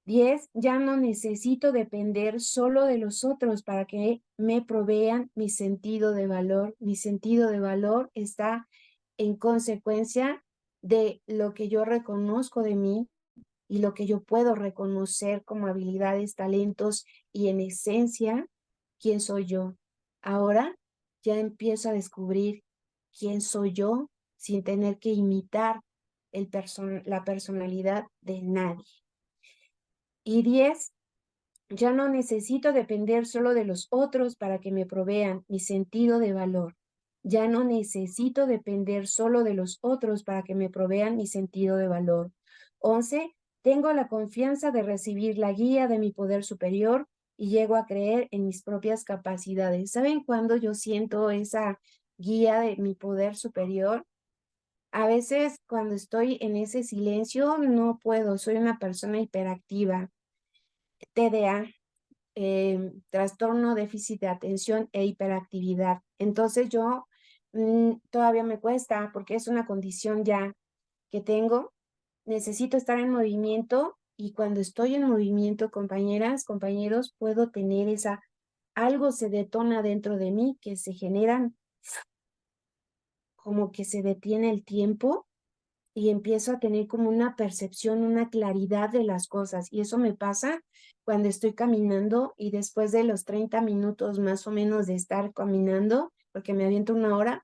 10, ya no necesito depender solo de los otros para que me provean mi sentido de valor. Mi sentido de valor está en consecuencia de lo que yo reconozco de mí y lo que yo puedo reconocer como habilidades, talentos y en esencia quién soy yo. Ahora ya empiezo a descubrir quién soy yo sin tener que imitar la personalidad de nadie. Y 10, ya no necesito depender solo de los otros para que me provean mi sentido de valor. Ya no necesito depender solo de los otros para que me provean mi sentido de valor. 11, tengo la confianza de recibir la guía de mi poder superior y llego a creer en mis propias capacidades. ¿Saben cuándo yo siento esa guía de mi poder superior? A veces cuando estoy en ese silencio no puedo, soy una persona hiperactiva, TDA, trastorno déficit de atención e hiperactividad. Entonces yo todavía me cuesta porque es una condición ya que tengo. Necesito estar en movimiento y cuando estoy en movimiento, compañeras, compañeros, puedo tener algo se detona dentro de mí que se generan como que se detiene el tiempo y empiezo a tener como una percepción, una claridad de las cosas. Y eso me pasa cuando estoy caminando y después de los 30 minutos más o menos de estar caminando, porque me aviento 1 hora,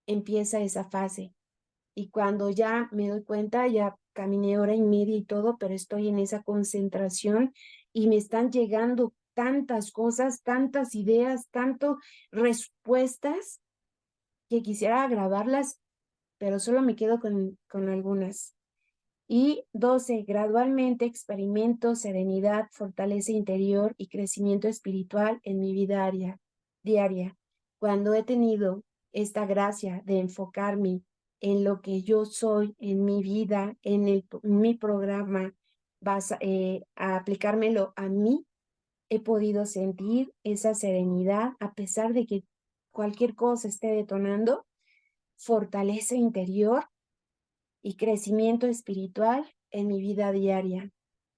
empieza esa fase. Y cuando ya me doy cuenta, ya caminé 1 hora y media y todo, pero estoy en esa concentración y me están llegando tantas cosas, tantas ideas, tanto respuestas que quisiera grabarlas, pero solo me quedo con algunas. Y 12, gradualmente experimento serenidad, fortaleza interior y crecimiento espiritual en mi vida diaria. Cuando he tenido esta gracia de enfocarme en lo que yo soy, en mi vida, en mi programa, a aplicármelo a mí, he podido sentir esa serenidad a pesar de que cualquier cosa esté detonando, fortaleza interior y crecimiento espiritual en mi vida diaria.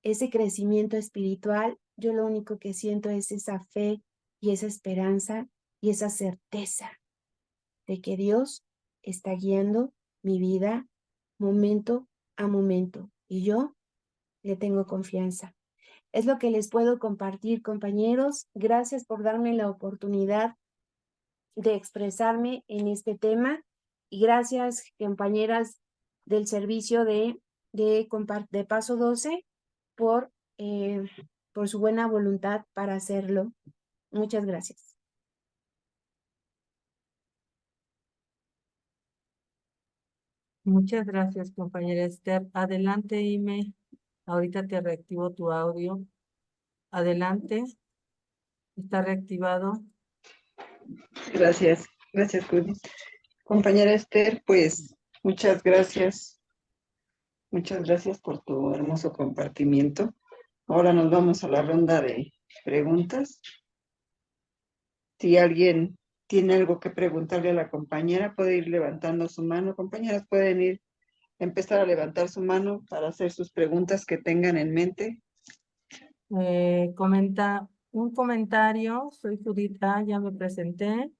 Ese crecimiento espiritual, yo lo único que siento es esa fe y esa esperanza y esa certeza de que Dios está guiando mi vida momento a momento y yo le tengo confianza. Es lo que les puedo compartir, compañeros. Gracias por darme la oportunidad de expresarme en este tema y gracias, compañeras, del servicio de Paso 12 por su buena voluntad para hacerlo. Muchas gracias. Muchas gracias, compañera Esther. Adelante, Ime. Ahorita te reactivo tu audio. Adelante. Está reactivado. Gracias, gracias, Judith. Compañera Esther, pues muchas gracias. Muchas gracias por tu hermoso compartimiento. Ahora nos vamos a la ronda de preguntas. Si alguien tiene algo que preguntarle a la compañera, puede ir levantando su mano. Compañeras, pueden empezar a levantar su mano para hacer sus preguntas que tengan en mente. Comenta un comentario. Soy Judita, ya me presenté.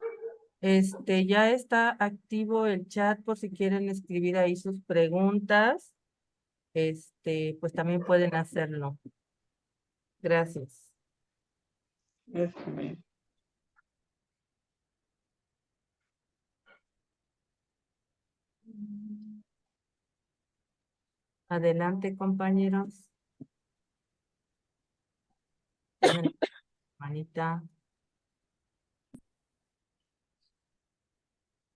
Ya está activo el chat por si quieren escribir ahí sus preguntas. Pues también pueden hacerlo. Gracias. Gracias, compañera. Adelante, compañeros. Manita.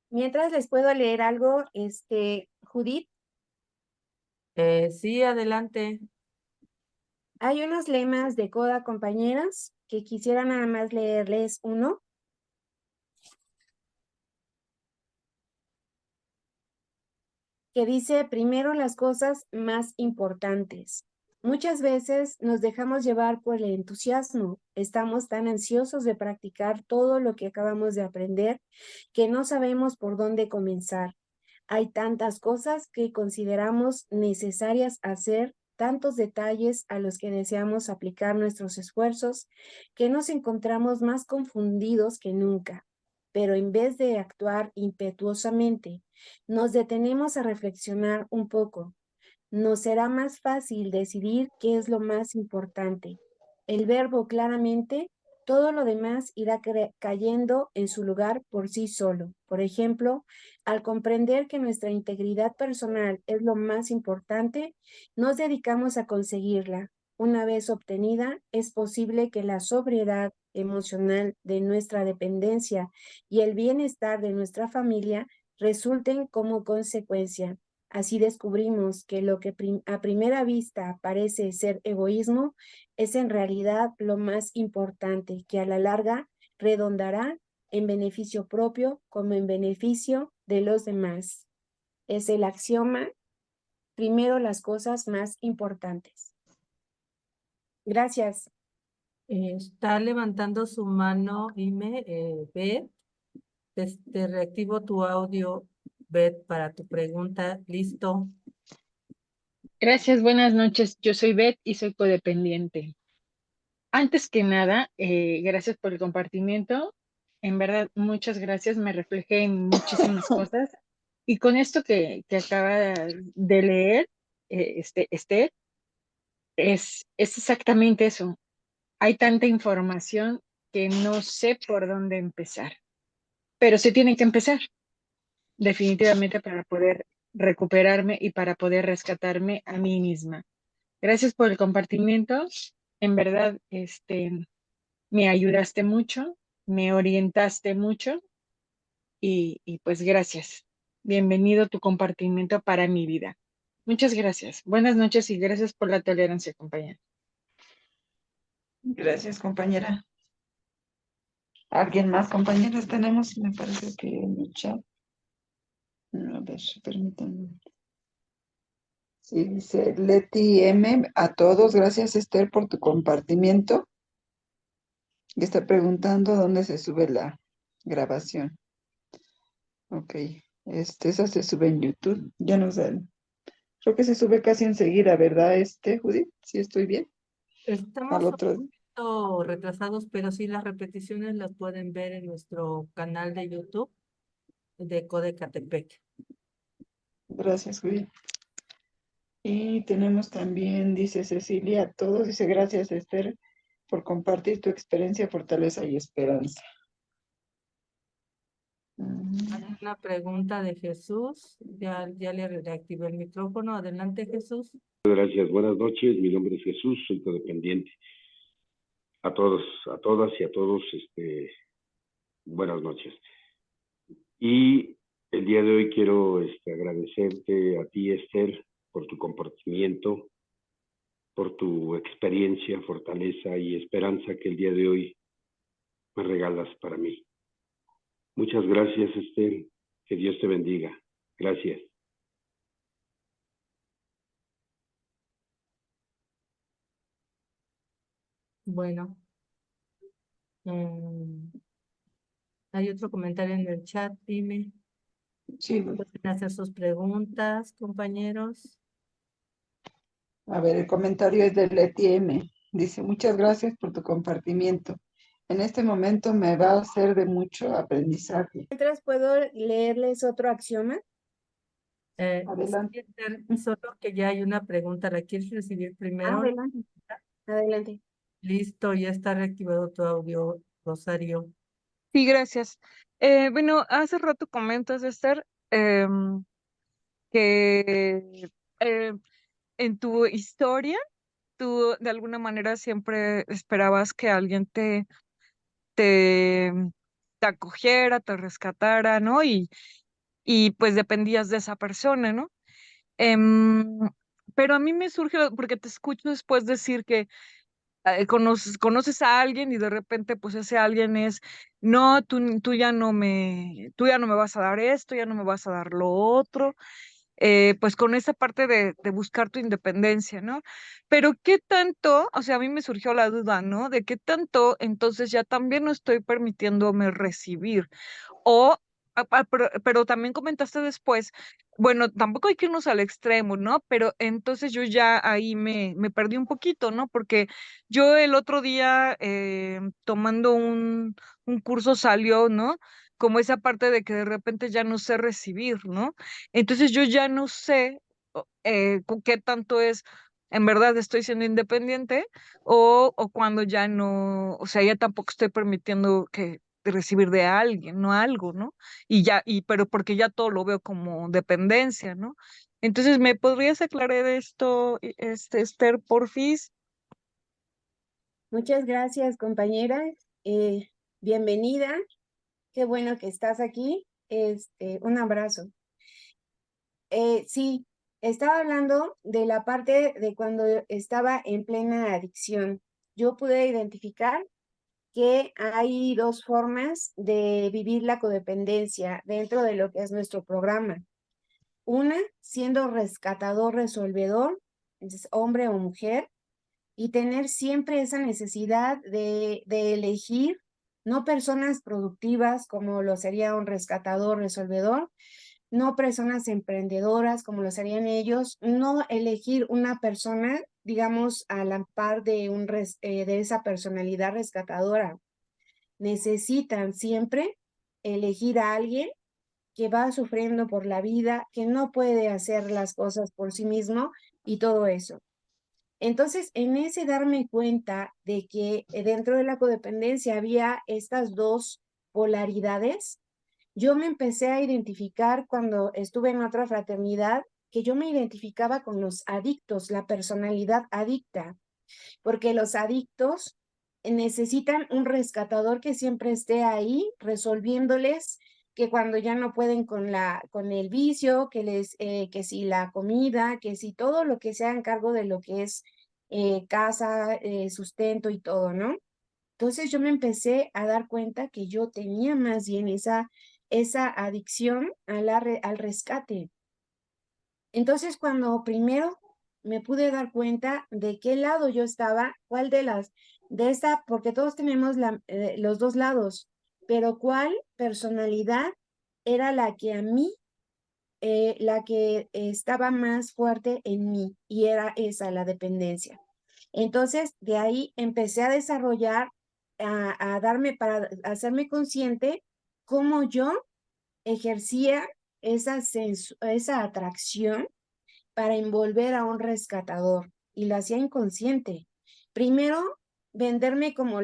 Mientras les puedo leer algo, Judith, Sí, adelante. hay unos lemas de CODA, compañeras, que quisiera nada más leerles uno. Que dice primero las cosas más importantes. Muchas veces nos dejamos llevar por el entusiasmo. Estamos tan ansiosos de practicar todo lo que acabamos de aprender que no sabemos por dónde comenzar. Hay tantas cosas que consideramos necesarias hacer, tantos detalles a los que deseamos aplicar nuestros esfuerzos, que nos encontramos más confundidos que nunca. Pero en vez de actuar impetuosamente, nos detenemos a reflexionar un poco. Nos será más fácil decidir qué es lo más importante. El verbo claramente, todo lo demás irá cayendo en su lugar por sí solo. Por ejemplo, al comprender que nuestra integridad personal es lo más importante, nos dedicamos a conseguirla. Una vez obtenida, es posible que la sobriedad emocional de nuestra dependencia y el bienestar de nuestra familia resulten como consecuencia. Así descubrimos que lo que a primera vista parece ser egoísmo es en realidad lo más importante, que a la larga redondará en beneficio propio como en beneficio de los demás. Es el axioma, primero las cosas más importantes. Gracias. Está levantando su mano, Ime, Beth. Te reactivo tu audio, Beth, para tu pregunta. ¿Listo? Gracias, buenas noches. Yo soy Beth y soy codependiente. Antes que nada, gracias por el compartimiento. En verdad, muchas gracias. Me reflejé en muchísimas cosas. Y con esto que acaba de leer, Esther, es exactamente eso. Hay tanta información que no sé por dónde empezar, pero se tiene que empezar, definitivamente, para poder recuperarme y para poder rescatarme a mí misma. Gracias por el compartimiento. En verdad, me ayudaste mucho, me orientaste mucho y pues gracias. Bienvenido tu compartimiento para mi vida. Muchas gracias. Buenas noches y gracias por la tolerancia, compañera. Gracias, compañera. ¿Alguien más, compañeras? Tenemos, me parece que en el chat. A ver, permítanme. Sí, dice Leti M. A todos, gracias, Esther, por tu compartimiento. Y está preguntando dónde se sube la grabación. Ok, esa se sube en YouTube. Ya no sé. Creo que se sube casi enseguida, ¿verdad, Judith? ¿Sí estoy bien? Estamos Al un otro. poquito retrasados, pero sí las repeticiones las pueden ver en nuestro canal de YouTube de Codecatepec. Gracias, Judith. Y tenemos también, dice Cecilia, a todos, dice gracias, Esther, por compartir tu experiencia, fortaleza y esperanza. una pregunta de Jesús. Ya le reactivé el micrófono. Adelante, Jesús. Gracias, buenas noches. Mi nombre es Jesús, soy codependiente. A todos, a todas y a todos, buenas noches. Y el día de hoy quiero agradecerte a ti, Esther, por tu comportamiento, por tu experiencia, fortaleza y esperanza que el día de hoy me regalas para mí. Muchas gracias, Esther. Que Dios te bendiga. Gracias. Bueno, hay otro comentario en el chat, dime. Sí, Pueden hacer sus preguntas, compañeros. a ver, el comentario es de Leti M. Dice, muchas gracias por tu compartimiento. En este momento me va a ser de mucho aprendizaje. Mientras puedo leerles otro axioma. Adelante. Sí, Esther, solo que ya hay una pregunta. ¿La quieres recibir primero? Adelante. Adelante. Listo, ya está reactivado tu audio, Rosario. Sí, gracias. Bueno, hace rato comentas, Esther, que en tu historia tú de alguna manera siempre esperabas que alguien te, te acogiera, te rescatara, ¿no? Y pues dependías de esa persona, ¿no? Em, pero a mí me surge, porque te escucho después decir que conoces a alguien y de repente pues ese alguien es, no, tú ya no me vas a dar esto, ya no me vas a dar lo otro, pues con esa parte de buscar tu independencia, ¿no? Pero qué tanto, o sea, a mí me surgió la duda, ¿no? De qué tanto entonces ya también no estoy permitiéndome recibir. O, pero también comentaste después, bueno, tampoco hay que irnos al extremo, ¿no? Pero entonces yo ya ahí me perdí un poquito, ¿no? Porque yo el otro día tomando un curso salió, ¿no? Como esa parte de que de repente ya no sé recibir, ¿no? Entonces yo ya no sé con qué tanto es, en verdad estoy siendo independiente o cuando ya no, o sea, ya tampoco estoy permitiendo que de recibir de alguien, no algo, ¿no? Pero porque ya todo lo veo como dependencia, ¿no? Entonces, ¿me podrías aclarar esto, Esther, porfis? Muchas gracias, compañera. Bienvenida. Qué bueno que estás aquí. Un abrazo. Sí, estaba hablando de la parte de cuando estaba en plena adicción. Yo pude identificar que hay dos formas de vivir la codependencia dentro de lo que es nuestro programa. Una, siendo rescatador, resolvedor, es hombre o mujer, y tener siempre esa necesidad de elegir, no personas productivas como lo sería un rescatador, resolvedor, no personas emprendedoras como lo serían ellos, no elegir una persona, digamos, a la par de esa personalidad rescatadora. Necesitan siempre elegir a alguien que va sufriendo por la vida, que no puede hacer las cosas por sí mismo y todo eso. Entonces, en ese darme cuenta de que dentro de la codependencia había estas dos polaridades, yo me empecé a identificar cuando estuve en otra fraternidad, que yo me identificaba con los adictos, la personalidad adicta, porque los adictos necesitan un rescatador que siempre esté ahí resolviéndoles que cuando ya no pueden con el vicio, que si la comida, que si todo lo que se haga cargo de lo que es casa, sustento y todo, ¿no? Entonces yo me empecé a dar cuenta que yo tenía más bien esa adicción al rescate. Entonces cuando primero me pude dar cuenta de qué lado yo estaba, cuál porque todos tenemos los dos lados, pero cuál personalidad era la que a mí, la que estaba más fuerte en mí, y era esa, la dependencia. Entonces, de ahí empecé a desarrollar, para hacerme consciente cómo yo ejercía esa atracción para envolver a un rescatador, y lo hacía inconsciente. Primero, venderme como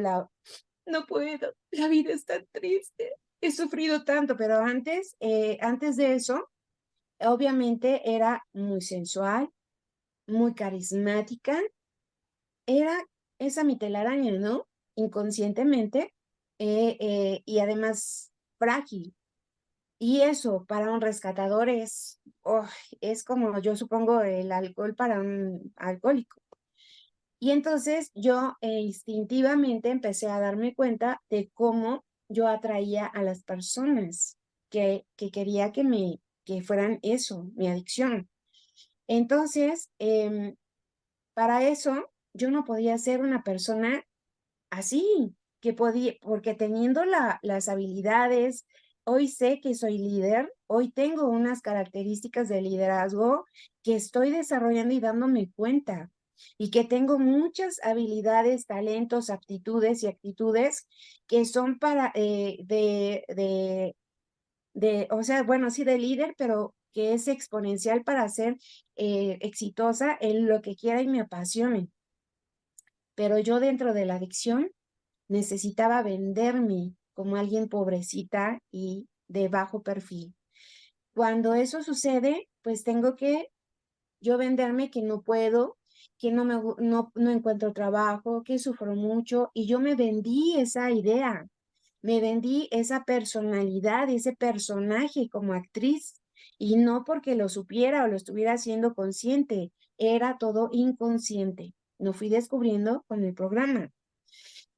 no puedo, la vida es tan triste, he sufrido tanto, pero antes de eso, obviamente era muy sensual, muy carismática, era esa mi telaraña, ¿no? Inconscientemente, y además frágil. Y eso para un rescatador es como yo supongo el alcohol para un alcohólico. Y entonces yo instintivamente empecé a darme cuenta de cómo yo atraía a las personas que quería que fueran eso, mi adicción. Entonces, para eso yo no podía ser una persona así, que podía, porque teniendo las habilidades, hoy sé que soy líder, hoy tengo unas características de liderazgo que estoy desarrollando y dándome cuenta, y que tengo muchas habilidades, talentos, aptitudes y actitudes que son para, o sea, bueno, sí de líder, pero que es exponencial para ser exitosa en lo que quiera y me apasione. Pero yo dentro de la adicción necesitaba venderme como alguien pobrecita y de bajo perfil. Cuando eso sucede, pues tengo que yo venderme que no puedo, que no encuentro trabajo, que sufro mucho, y yo me vendí esa idea, me vendí esa personalidad, ese personaje como actriz, y no porque lo supiera o lo estuviera haciendo consciente, era todo inconsciente. Lo fui descubriendo con el programa.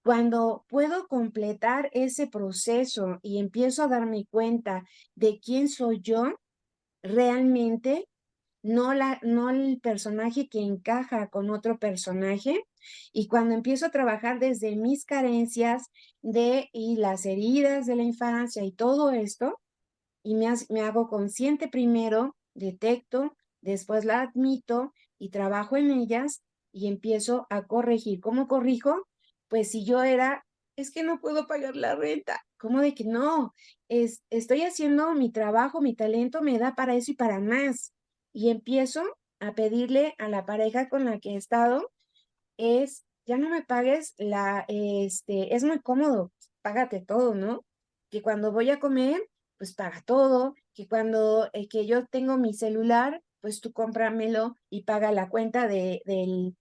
Cuando puedo completar ese proceso y empiezo a darme cuenta de quién soy yo, realmente no el personaje que encaja con otro personaje. Y cuando empiezo a trabajar desde mis carencias y las heridas de la infancia y todo esto, y me hago consciente primero, detecto, después la admito y trabajo en ellas y empiezo a corregir. ¿Cómo corrijo? Pues si yo es que no puedo pagar la renta. ¿Cómo de que no? Estoy haciendo mi trabajo, mi talento me da para eso y para más. Y empiezo a pedirle a la pareja con la que he estado, ya no me pagues es muy cómodo, págate todo, ¿no? Que cuando voy a comer, pues paga todo, que cuando que yo tengo mi celular, pues tú cómpramelo y paga la cuenta del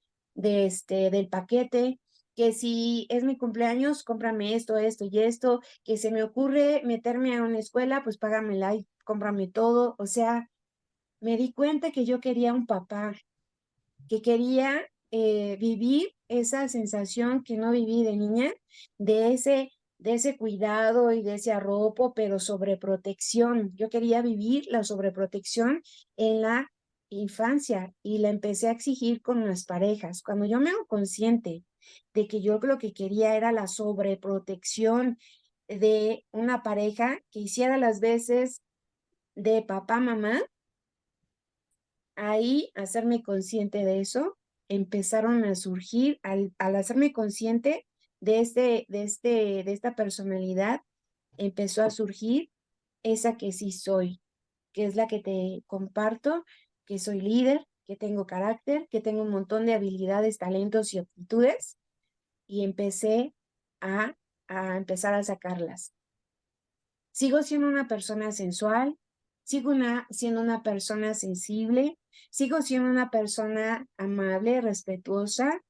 paquete, que si es mi cumpleaños, cómprame esto, esto y esto, que se me ocurre meterme a una escuela, pues págamela y cómprame todo. O sea, me di cuenta que yo quería un papá, que quería vivir esa sensación que no viví de niña, de ese cuidado y de ese arropo, pero sobreprotección. Yo quería vivir la sobreprotección en la infancia y la empecé a exigir con las parejas. Cuando yo me hago consciente de que yo lo que quería era la sobreprotección de una pareja que hiciera las veces de papá, mamá, ahí hacerme consciente de eso, empezaron a surgir, al hacerme consciente de esta personalidad, empezó a surgir esa que sí soy, que es la que te comparto, que soy líder, que tengo carácter, que tengo un montón de habilidades, talentos y aptitudes, y empecé a, a empezar a sacarlas. Sigo siendo una persona sensual, siendo una persona sensible, sigo siendo una persona amable, respetuosa,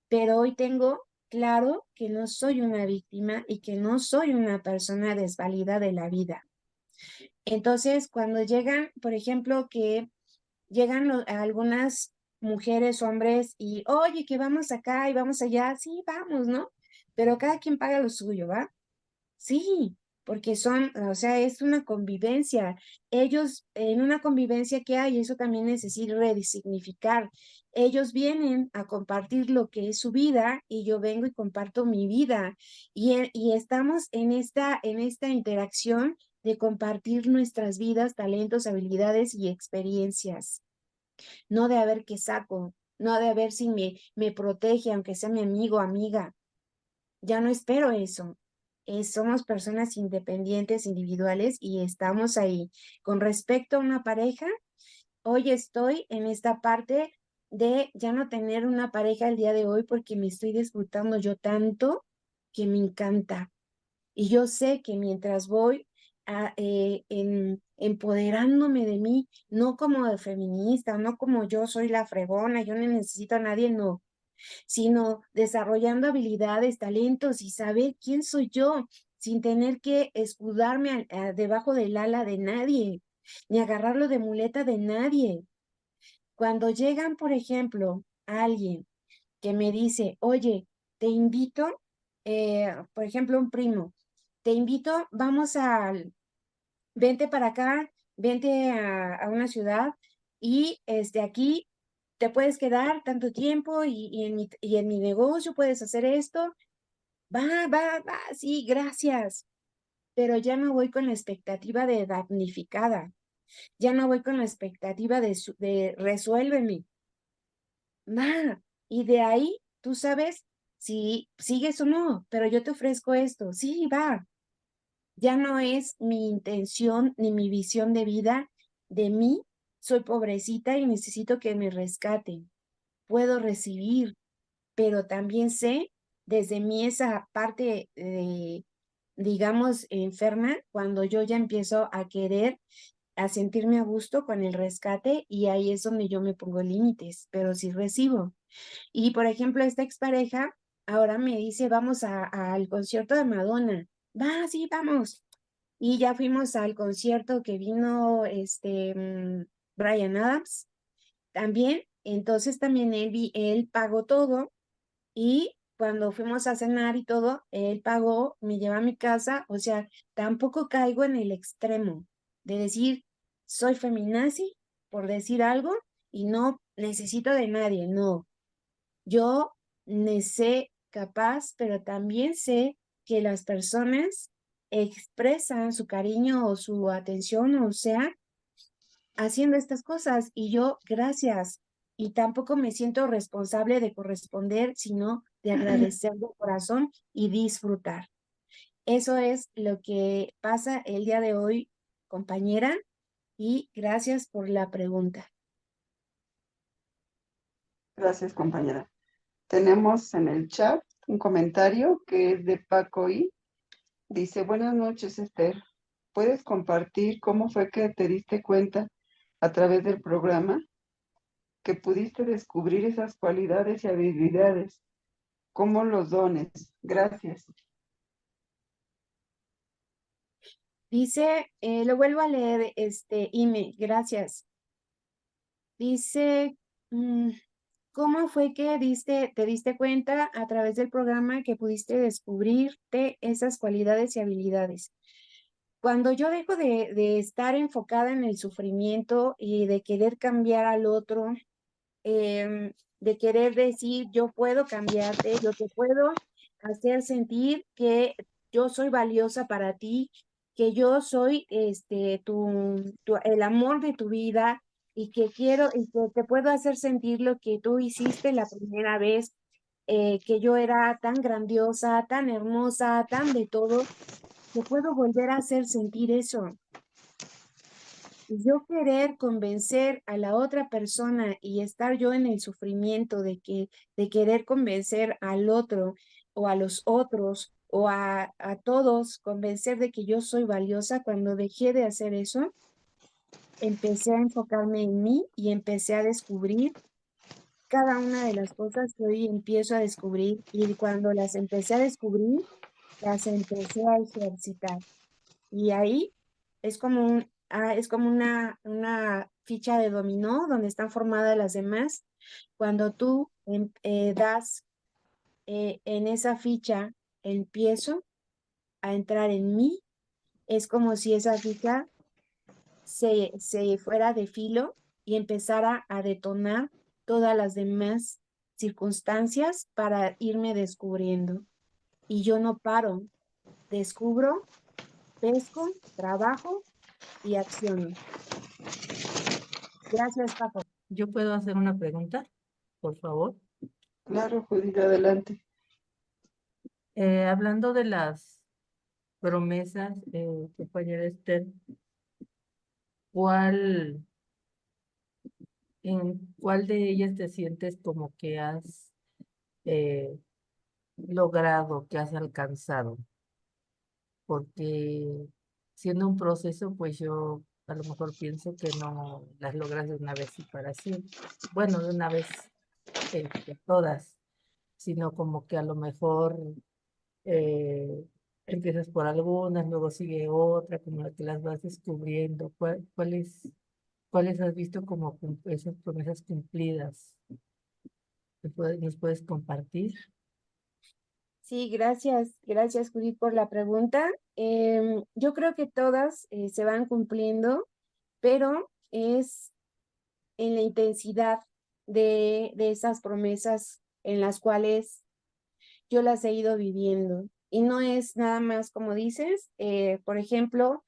pero hoy tengo claro que no soy una víctima y que no soy una persona desvalida de la vida. Entonces, cuando llegan, por ejemplo, que llegan algunas mujeres, hombres, y oye, que vamos acá y vamos allá, sí, vamos, ¿no? Pero cada quien paga lo suyo, ¿va? Sí, porque o sea, es una convivencia. Ellos, en una convivencia que hay, eso también necesita resignificar. Ellos vienen a compartir lo que es su vida y yo vengo y comparto mi vida. Y estamos en esta interacción de compartir nuestras vidas, talentos, habilidades y experiencias. No de a ver qué saco, no de a ver si me protege, aunque sea mi amigo o amiga. Ya no espero eso. Somos personas independientes, individuales y estamos ahí. Con respecto a una pareja, hoy estoy en esta parte de ya no tener una pareja el día de hoy porque me estoy disfrutando yo tanto que me encanta. Y yo sé que mientras voy empoderándome de mí, no como de feminista, no como yo soy la fregona, yo no necesito a nadie, no, sino desarrollando habilidades, talentos y saber quién soy yo, sin tener que escudarme debajo del ala de nadie, ni agarrarlo de muleta de nadie. Cuando llegan, por ejemplo, a alguien que me dice, oye, te invito, por ejemplo, un primo, te invito, vente para acá, vente a una ciudad y aquí te puedes quedar tanto tiempo y en mi negocio puedes hacer esto. Va, sí, gracias. Pero ya no voy con la expectativa de damnificada, ya no voy con la expectativa de resuélveme. Va, y de ahí tú sabes si sigues o no, pero yo te ofrezco esto. Sí, va. Ya no es mi intención ni mi visión de vida de mí. Soy pobrecita y necesito que me rescaten. Puedo recibir, pero también sé desde mí esa parte, digamos, enferma, cuando yo ya empiezo a querer, a sentirme a gusto con el rescate y ahí es donde yo me pongo límites, pero sí recibo. Y por ejemplo, esta expareja ahora me dice, vamos al concierto de Madonna. Va, sí, vamos. Y ya fuimos al concierto que vino Bryan Adams también. Entonces también él pagó todo y cuando fuimos a cenar y todo, él pagó, me lleva a mi casa. O sea, tampoco caigo en el extremo de decir, soy feminazi, por decir algo, y no necesito de nadie. No, yo sé capaz, pero también sé que las personas expresan su cariño o su atención, o sea, haciendo estas cosas y yo, gracias. Y tampoco me siento responsable de corresponder, sino de agradecer de corazón y disfrutar. Eso es lo que pasa el día de hoy, compañera, y gracias por la pregunta. Gracias, compañera. Tenemos en el chat un comentario que es de Paco I. Dice, buenas noches, Esther. ¿Puedes compartir cómo fue que te diste cuenta a través del programa que pudiste descubrir esas cualidades y habilidades, como los dones? Gracias. Dice, lo vuelvo a leer, Ime, gracias. Dice, ¿cómo fue que te diste cuenta a través del programa que pudiste descubrirte esas cualidades y habilidades? Cuando yo dejo de estar enfocada en el sufrimiento y de querer cambiar al otro, de querer decir, yo puedo cambiarte, yo te puedo hacer sentir que yo soy valiosa para ti, que yo soy el amor de tu vida y que quiero y que te puedo hacer sentir lo que tú hiciste la primera vez, que yo era tan grandiosa, tan hermosa, tan de todo, te puedo volver a hacer sentir eso. Y yo querer convencer a la otra persona y estar yo en el sufrimiento de querer convencer al otro o a los otros o a todos, convencer de que yo soy valiosa, cuando dejé de hacer eso, empecé a enfocarme en mí y empecé a descubrir cada una de las cosas que hoy empiezo a descubrir, y cuando las empecé a descubrir, las empecé a ejercitar. Y ahí es como una ficha de dominó donde están formadas las demás. Cuando tú das en esa ficha, empiezo a entrar en mí, es como si esa ficha se fuera de filo y empezara a detonar todas las demás circunstancias para irme descubriendo. Y yo no paro, descubro, pesco, trabajo y acciono. Gracias, Paco. ¿Yo puedo hacer una pregunta, por favor? Claro, Judith, adelante. Hablando de las promesas, compañera Esther, ¿cuál, en cuál de ellas te sientes como que has eh, logrado, que has alcanzado? porque siendo un proceso, pues yo a lo mejor pienso que no las logras de una vez y para siempre. Bueno, de una vez todas, sino como que a lo mejor eh, empiezas por algunas, luego sigue otra, como que las vas descubriendo. ¿Cuáles has visto como esas promesas cumplidas? ¿Nos puedes compartir? Sí, gracias Judith por la pregunta. Yo creo que todas se van cumpliendo, pero es en la intensidad de esas promesas en las cuales yo las he ido viviendo. Y no es nada más como dices, por ejemplo,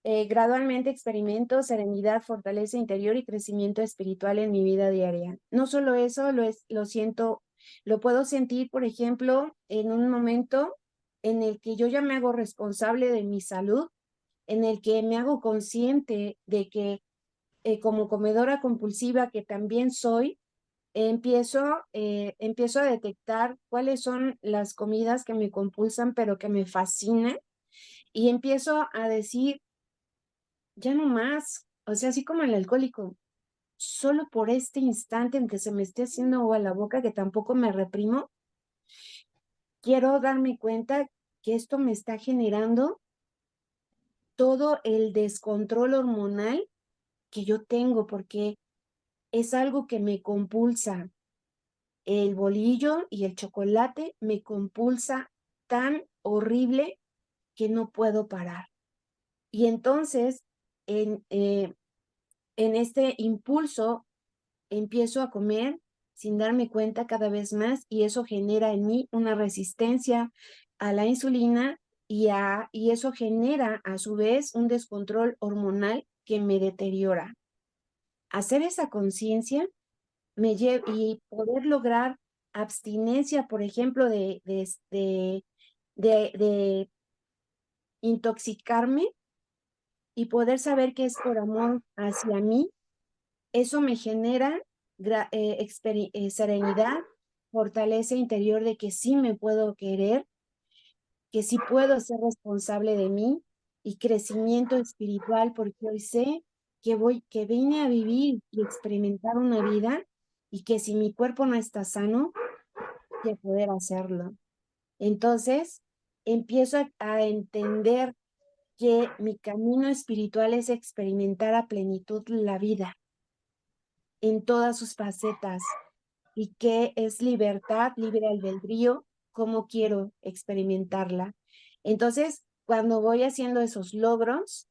gradualmente experimento serenidad, fortaleza interior y crecimiento espiritual en mi vida diaria. No solo eso, lo siento, lo puedo sentir, por ejemplo, en un momento en el que yo ya me hago responsable de mi salud, en el que me hago consciente de que como comedora compulsiva que también soy, empiezo a detectar cuáles son las comidas que me compulsan, pero que me fascinan, y empiezo a decir, ya no más, o sea, así como el alcohólico, solo por este instante en que se me esté haciendo agua a la boca, que tampoco me reprimo, quiero darme cuenta que esto me está generando todo el descontrol hormonal que yo tengo, porque es algo que me compulsa. El bolillo y el chocolate me compulsa tan horrible que no puedo parar. Y entonces, en este impulso, empiezo a comer sin darme cuenta cada vez más, y eso genera en mí una resistencia a la insulina, y eso genera a su vez un descontrol hormonal que me deteriora. Hacer esa conciencia y poder lograr abstinencia, por ejemplo, de intoxicarme, y poder saber que es por amor hacia mí, eso me genera serenidad, fortaleza interior de que sí me puedo querer, que sí puedo ser responsable de mí, y crecimiento espiritual, porque hoy sé que vine a vivir y experimentar una vida, y que si mi cuerpo no está sano, voy a poder hacerlo. Entonces, empiezo a entender que mi camino espiritual es experimentar a plenitud la vida en todas sus facetas, y que es libertad, libre albedrío, cómo quiero experimentarla. Entonces, cuando voy haciendo esos logros,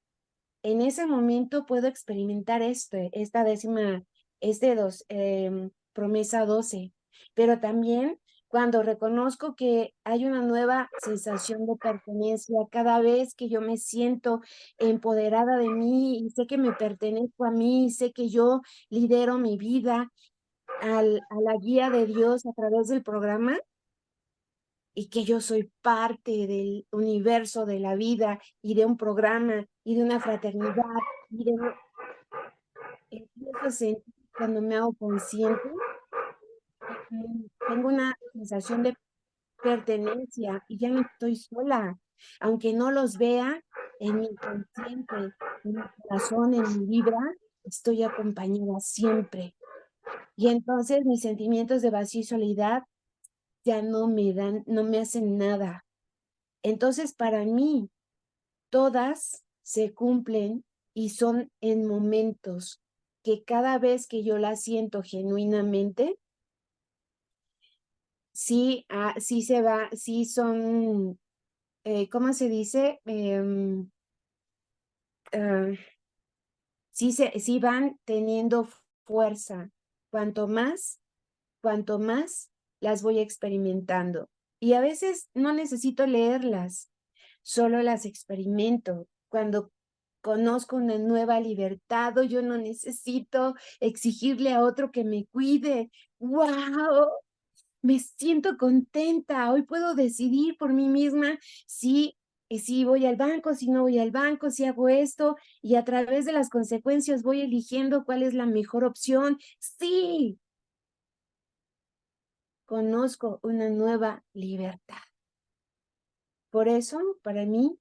en ese momento puedo experimentar esta promesa 12, pero también cuando reconozco que hay una nueva sensación de pertenencia cada vez que yo me siento empoderada de mí, y sé que me pertenezco a mí, y sé que yo lidero mi vida a la guía de Dios a través del programa, y que yo soy parte del universo de la vida y de un programa y de una fraternidad, y empiezo a sentir, cuando me hago consciente, tengo una sensación de pertenencia, y ya no estoy sola, aunque no los vea en mi inconsciente, en mi corazón, en mi vibra, estoy acompañada siempre. Y entonces mis sentimientos de vacío y soledad ya no me hacen nada. Entonces, para mí, todas se cumplen, y son en momentos que cada vez que yo las siento genuinamente, sí se va, sí son, ¿cómo se dice? Ah, sí van teniendo fuerza. Cuanto más, cuanto más las voy experimentando. Y a veces no necesito leerlas, solo las experimento. Cuando conozco una nueva libertad, o yo no necesito exigirle a otro que me cuide. ¡Wow! Me siento contenta. Hoy puedo decidir por mí misma si voy al banco, si no voy al banco, si hago esto, y a través de las consecuencias voy eligiendo cuál es la mejor opción. Sí, conozco una nueva libertad. Por eso, para mí,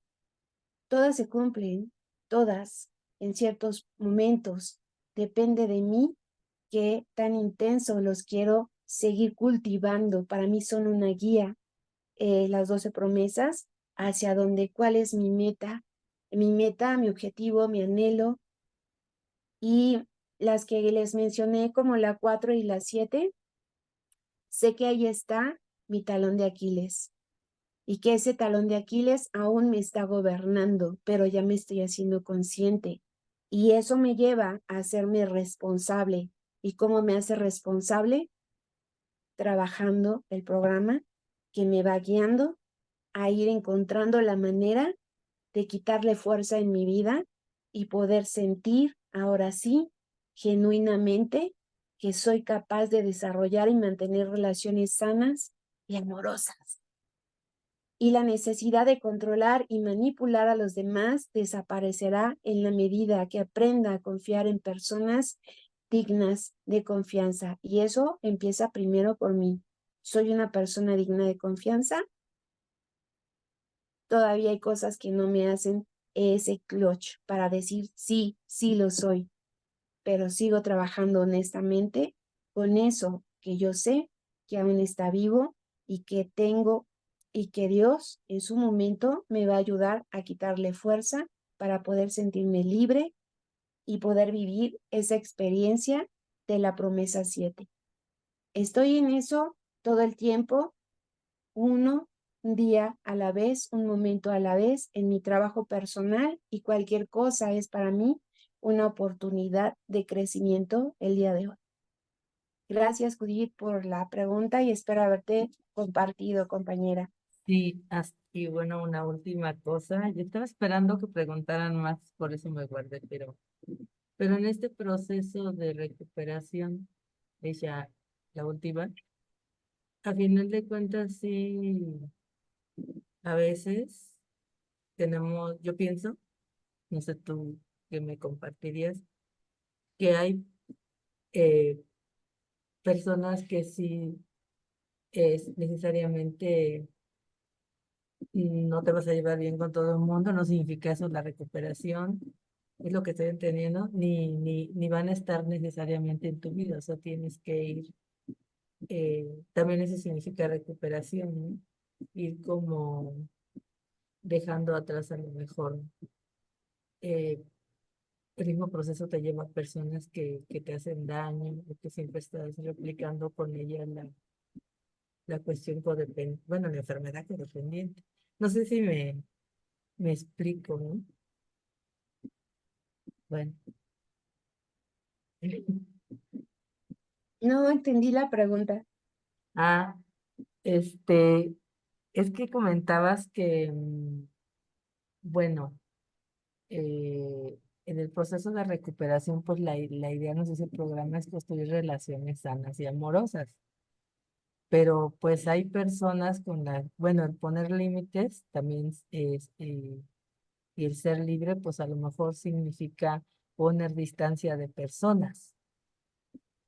todas se cumplen, todas, en ciertos momentos. Depende de mí qué tan intenso los quiero seguir cultivando. Para mí son una guía, las 12 promesas, hacia dónde, cuál es mi meta, mi objetivo, mi anhelo. Y las que les mencioné como la 4 y la 7, sé que ahí está mi talón de Aquiles y que ese talón de Aquiles aún me está gobernando, pero ya me estoy haciendo consciente. Y eso me lleva a hacerme responsable. ¿Y cómo me hace responsable? Trabajando el programa que me va guiando a ir encontrando la manera de quitarle fuerza en mi vida y poder sentir ahora sí, genuinamente, que soy capaz de desarrollar y mantener relaciones sanas y amorosas. Y la necesidad de controlar y manipular a los demás desaparecerá en la medida que aprenda a confiar en personas dignas de confianza. Y eso empieza primero por mí. ¿Soy una persona digna de confianza? Todavía hay cosas que no me hacen ese clutch para decir sí, sí lo soy, pero sigo trabajando honestamente con eso que yo sé que aún está vivo y que tengo y que Dios en su momento me va a ayudar a quitarle fuerza para poder sentirme libre y poder vivir esa experiencia de la promesa 7. Estoy en eso todo el tiempo, un día a la vez, un momento a la vez en mi trabajo personal, y cualquier cosa es para mí una oportunidad de crecimiento el día de hoy. Gracias, Judith, por la pregunta y espero haberte compartido, compañera. Sí, y bueno, una última cosa. Yo estaba esperando que preguntaran más, por eso me guardé, pero en este proceso de recuperación, ella, la última, a final de cuentas, sí, a veces tenemos, yo pienso, no sé tú qué me compartirías, que hay eh, personas que sí es necesariamente no te vas a llevar bien con todo el mundo, no significa eso la recuperación, es lo que estoy entendiendo, ni van a estar necesariamente en tu vida, o sea, tienes que ir, también eso significa recuperación, ¿no? Ir como dejando atrás a lo mejor, eh, el mismo proceso te lleva a personas que te hacen daño, o que siempre estás replicando con ella la cuestión codependiente, bueno, la enfermedad codependiente. No sé si me explico, ¿no? Bueno. No entendí la pregunta. Ah, este, es que comentabas que, bueno, en el proceso de recuperación, pues la idea, no sé si el programa es construir relaciones sanas y amorosas, pero pues hay personas con bueno, el poner límites también es, y el ser libre, pues a lo mejor significa poner distancia de personas,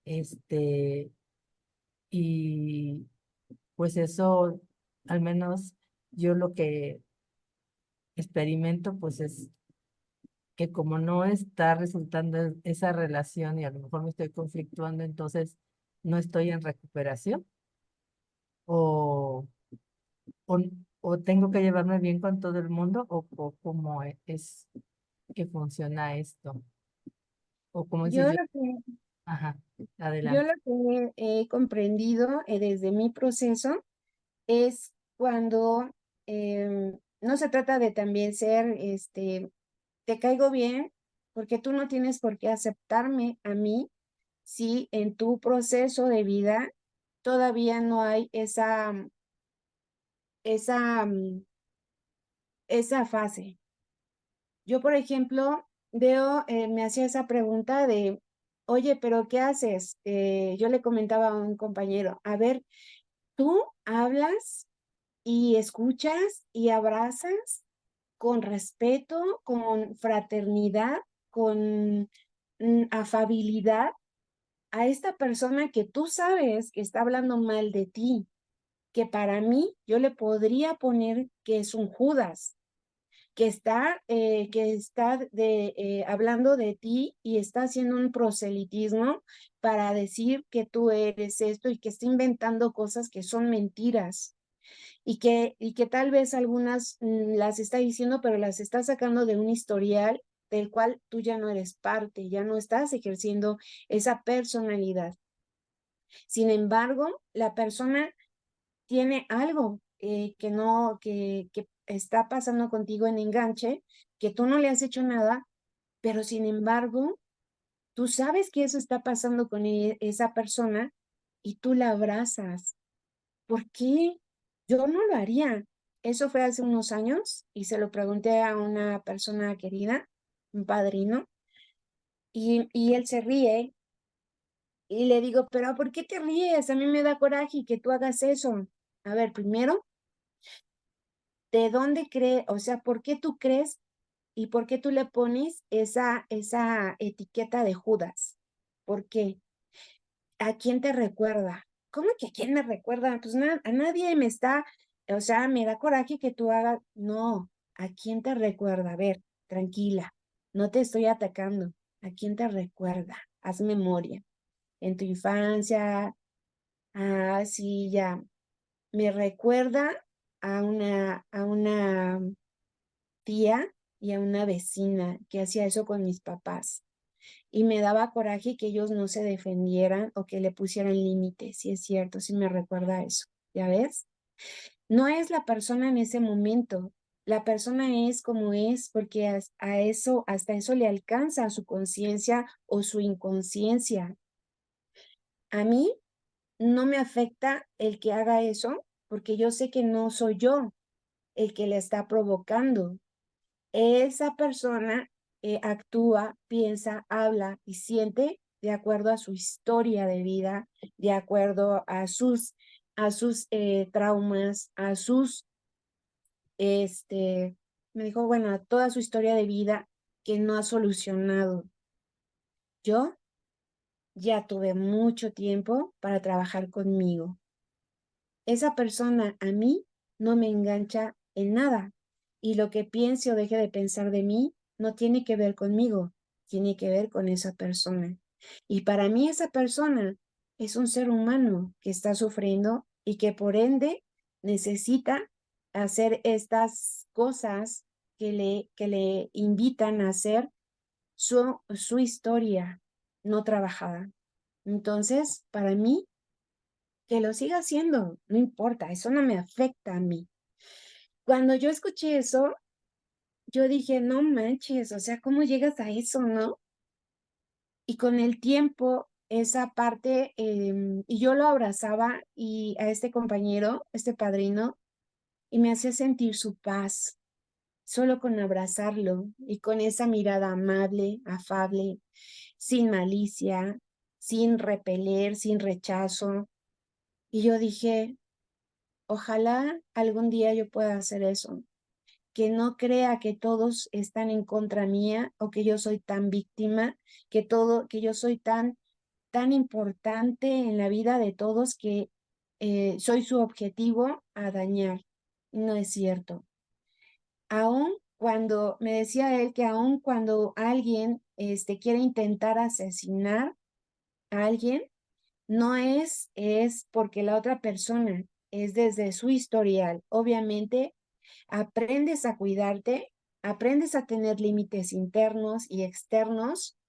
este, y pues eso, al menos yo lo que experimento, pues es que como no está resultando esa relación y a lo mejor me estoy conflictuando, entonces no estoy en recuperación o, o, o tengo que llevarme bien con todo el mundo o cómo es que funciona esto o como Yo dices yo, lo que, ajá, yo adelante. lo que he comprendido desde mi proceso es cuando no se trata de también ser, te caigo bien, porque tú no tienes por qué aceptarme a mí si en tu proceso de vida todavía no hay esa, esa fase. Yo, por ejemplo, me hacía esa pregunta de, oye, pero ¿qué haces? Yo le comentaba a un compañero, a ver, tú hablas y escuchas y abrazas con respeto, con fraternidad, con afabilidad a esta persona que tú sabes que está hablando mal de ti, que para mí yo le podría poner que es un Judas, hablando de ti y está haciendo un proselitismo para decir que tú eres esto y que está inventando cosas que son mentiras y que tal vez algunas las está diciendo, pero las está sacando de un historial del cual tú ya no eres parte, ya no estás ejerciendo esa personalidad. Sin embargo, la persona tiene algo que está pasando contigo en enganche, que tú no le has hecho nada, pero sin embargo, tú sabes que eso está pasando con esa persona y tú la abrazas. ¿Por qué? Yo no lo haría. Eso fue hace unos años y se lo pregunté a una persona querida, un padrino, y él se ríe y le digo, pero ¿por qué te ríes? A mí me da coraje que tú hagas eso. A ver, primero, ¿de dónde crees? O sea, ¿por qué tú crees y por qué tú le pones esa etiqueta de Judas? ¿Por qué? ¿A quién te recuerda? ¿Cómo que a quién me recuerda? Pues a nadie me está, o sea, me da coraje que tú hagas, no, ¿a quién te recuerda? A ver, tranquila, no te estoy atacando. ¿A quién te recuerda? Haz memoria. En tu infancia, sí, ya, me recuerda a una tía y a una vecina que hacía eso con mis papás. Y me daba coraje que ellos no se defendieran o que le pusieran límites. Sí es cierto, sí me recuerda a eso. ¿Ya ves? No es la persona en ese momento. La persona es como es porque hasta eso le alcanza su conciencia o su inconsciencia. A mí no me afecta el que haga eso porque yo sé que no soy yo el que le está provocando. Esa persona actúa, piensa, habla y siente de acuerdo a su historia de vida, de acuerdo a sus traumas, este, me dijo, bueno, a toda su historia de vida que no ha solucionado. Yo ya tuve mucho tiempo para trabajar conmigo. Esa persona a mí no me engancha en nada y lo que piense o deje de pensar de mí no tiene que ver conmigo, tiene que ver con esa persona. Y para mí esa persona es un ser humano que está sufriendo y que por ende necesita hacer estas cosas que le invitan a hacer su historia no trabajada. Entonces, para mí, que lo siga haciendo, no importa, eso no me afecta a mí. Cuando yo escuché eso, yo dije, no manches, o sea, ¿cómo llegas a eso, no? Y con el tiempo, esa parte, y yo lo abrazaba y a este compañero, este padrino, y me hacía sentir su paz, solo con abrazarlo y con esa mirada amable, afable, sin malicia, sin repeler, sin rechazo. Y yo dije, ojalá algún día yo pueda hacer eso, que no crea que todos están en contra mía o que yo soy tan víctima, que yo soy tan importante en la vida de todos que soy su objetivo a dañar. No es cierto. Aún cuando, me decía él que aún cuando alguien quiere intentar asesinar a alguien, no es porque la otra persona es desde su historial. Obviamente, aprendes a cuidarte, aprendes a tener límites internos y externos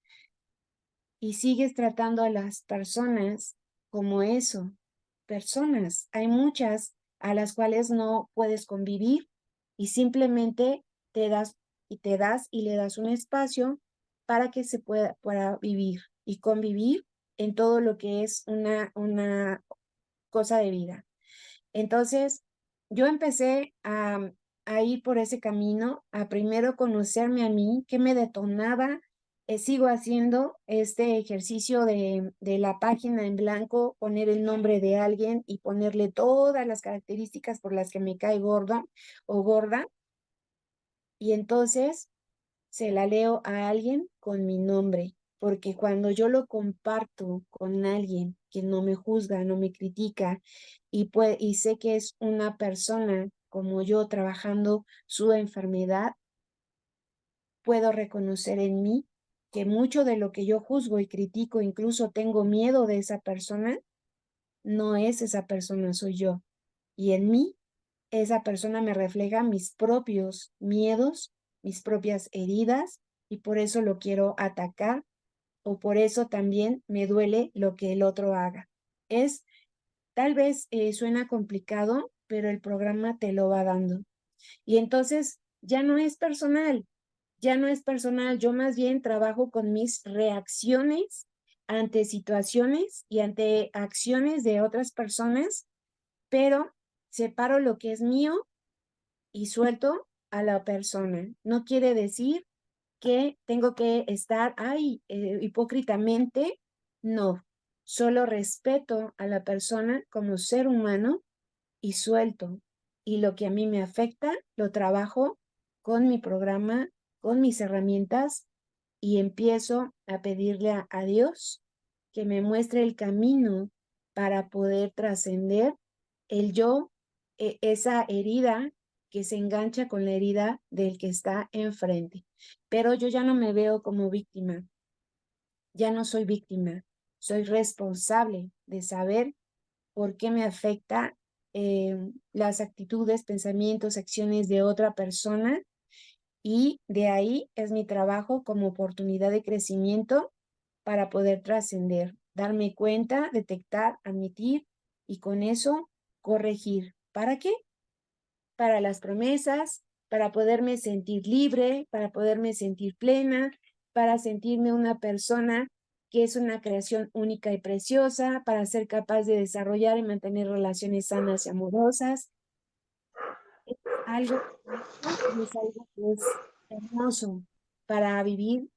y sigues tratando a las personas como eso, personas. Hay muchas a las cuales no puedes convivir y simplemente te das y le das un espacio para que se pueda vivir y convivir en todo lo que es una cosa de vida. Entonces, yo empecé a ir por ese camino, a primero conocerme a mí, qué me detonaba. Sigo haciendo este ejercicio de la página en blanco, poner el nombre de alguien y ponerle todas las características por las que me cae gordo o gorda. Y entonces se la leo a alguien con mi nombre, porque cuando yo lo comparto con alguien que no me juzga, no me critica y sé que es una persona como yo trabajando su enfermedad, puedo reconocer en mí que mucho de lo que yo juzgo y critico, incluso tengo miedo de esa persona, no es esa persona, soy yo. Y en mí, esa persona me refleja mis propios miedos, mis propias heridas, y por eso lo quiero atacar, o por eso también me duele lo que el otro haga. Tal vez suena complicado, pero el programa te lo va dando. Y entonces ya no es personal, yo más bien trabajo con mis reacciones ante situaciones y ante acciones de otras personas, pero separo lo que es mío y suelto a la persona. No quiere decir que tengo que estar, hipócritamente, no. Solo respeto a la persona como ser humano y suelto. Y lo que a mí me afecta, lo trabajo con mi programa, con mis herramientas, y empiezo a pedirle a Dios que me muestre el camino para poder trascender el yo, esa herida que se engancha con la herida del que está enfrente. Pero yo ya no me veo como víctima, ya no soy víctima, soy responsable de saber por qué me afecta las actitudes, pensamientos, acciones de otra persona, y de ahí es mi trabajo como oportunidad de crecimiento para poder trascender, darme cuenta, detectar, admitir y con eso corregir. ¿Para qué? Para las promesas, para poderme sentir libre, para poderme sentir plena, para sentirme una persona que es una creación única y preciosa, para ser capaz de desarrollar y mantener relaciones sanas y amorosas. Es algo bonito y es algo que es hermoso para vivir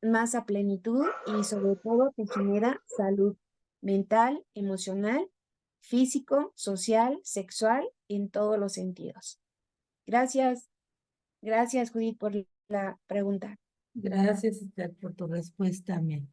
más a plenitud, y sobre todo te genera salud mental, emocional, físico, social, sexual, en todos los sentidos. Gracias, gracias Judith por la pregunta. Gracias, Esther, por tu respuesta, Mel.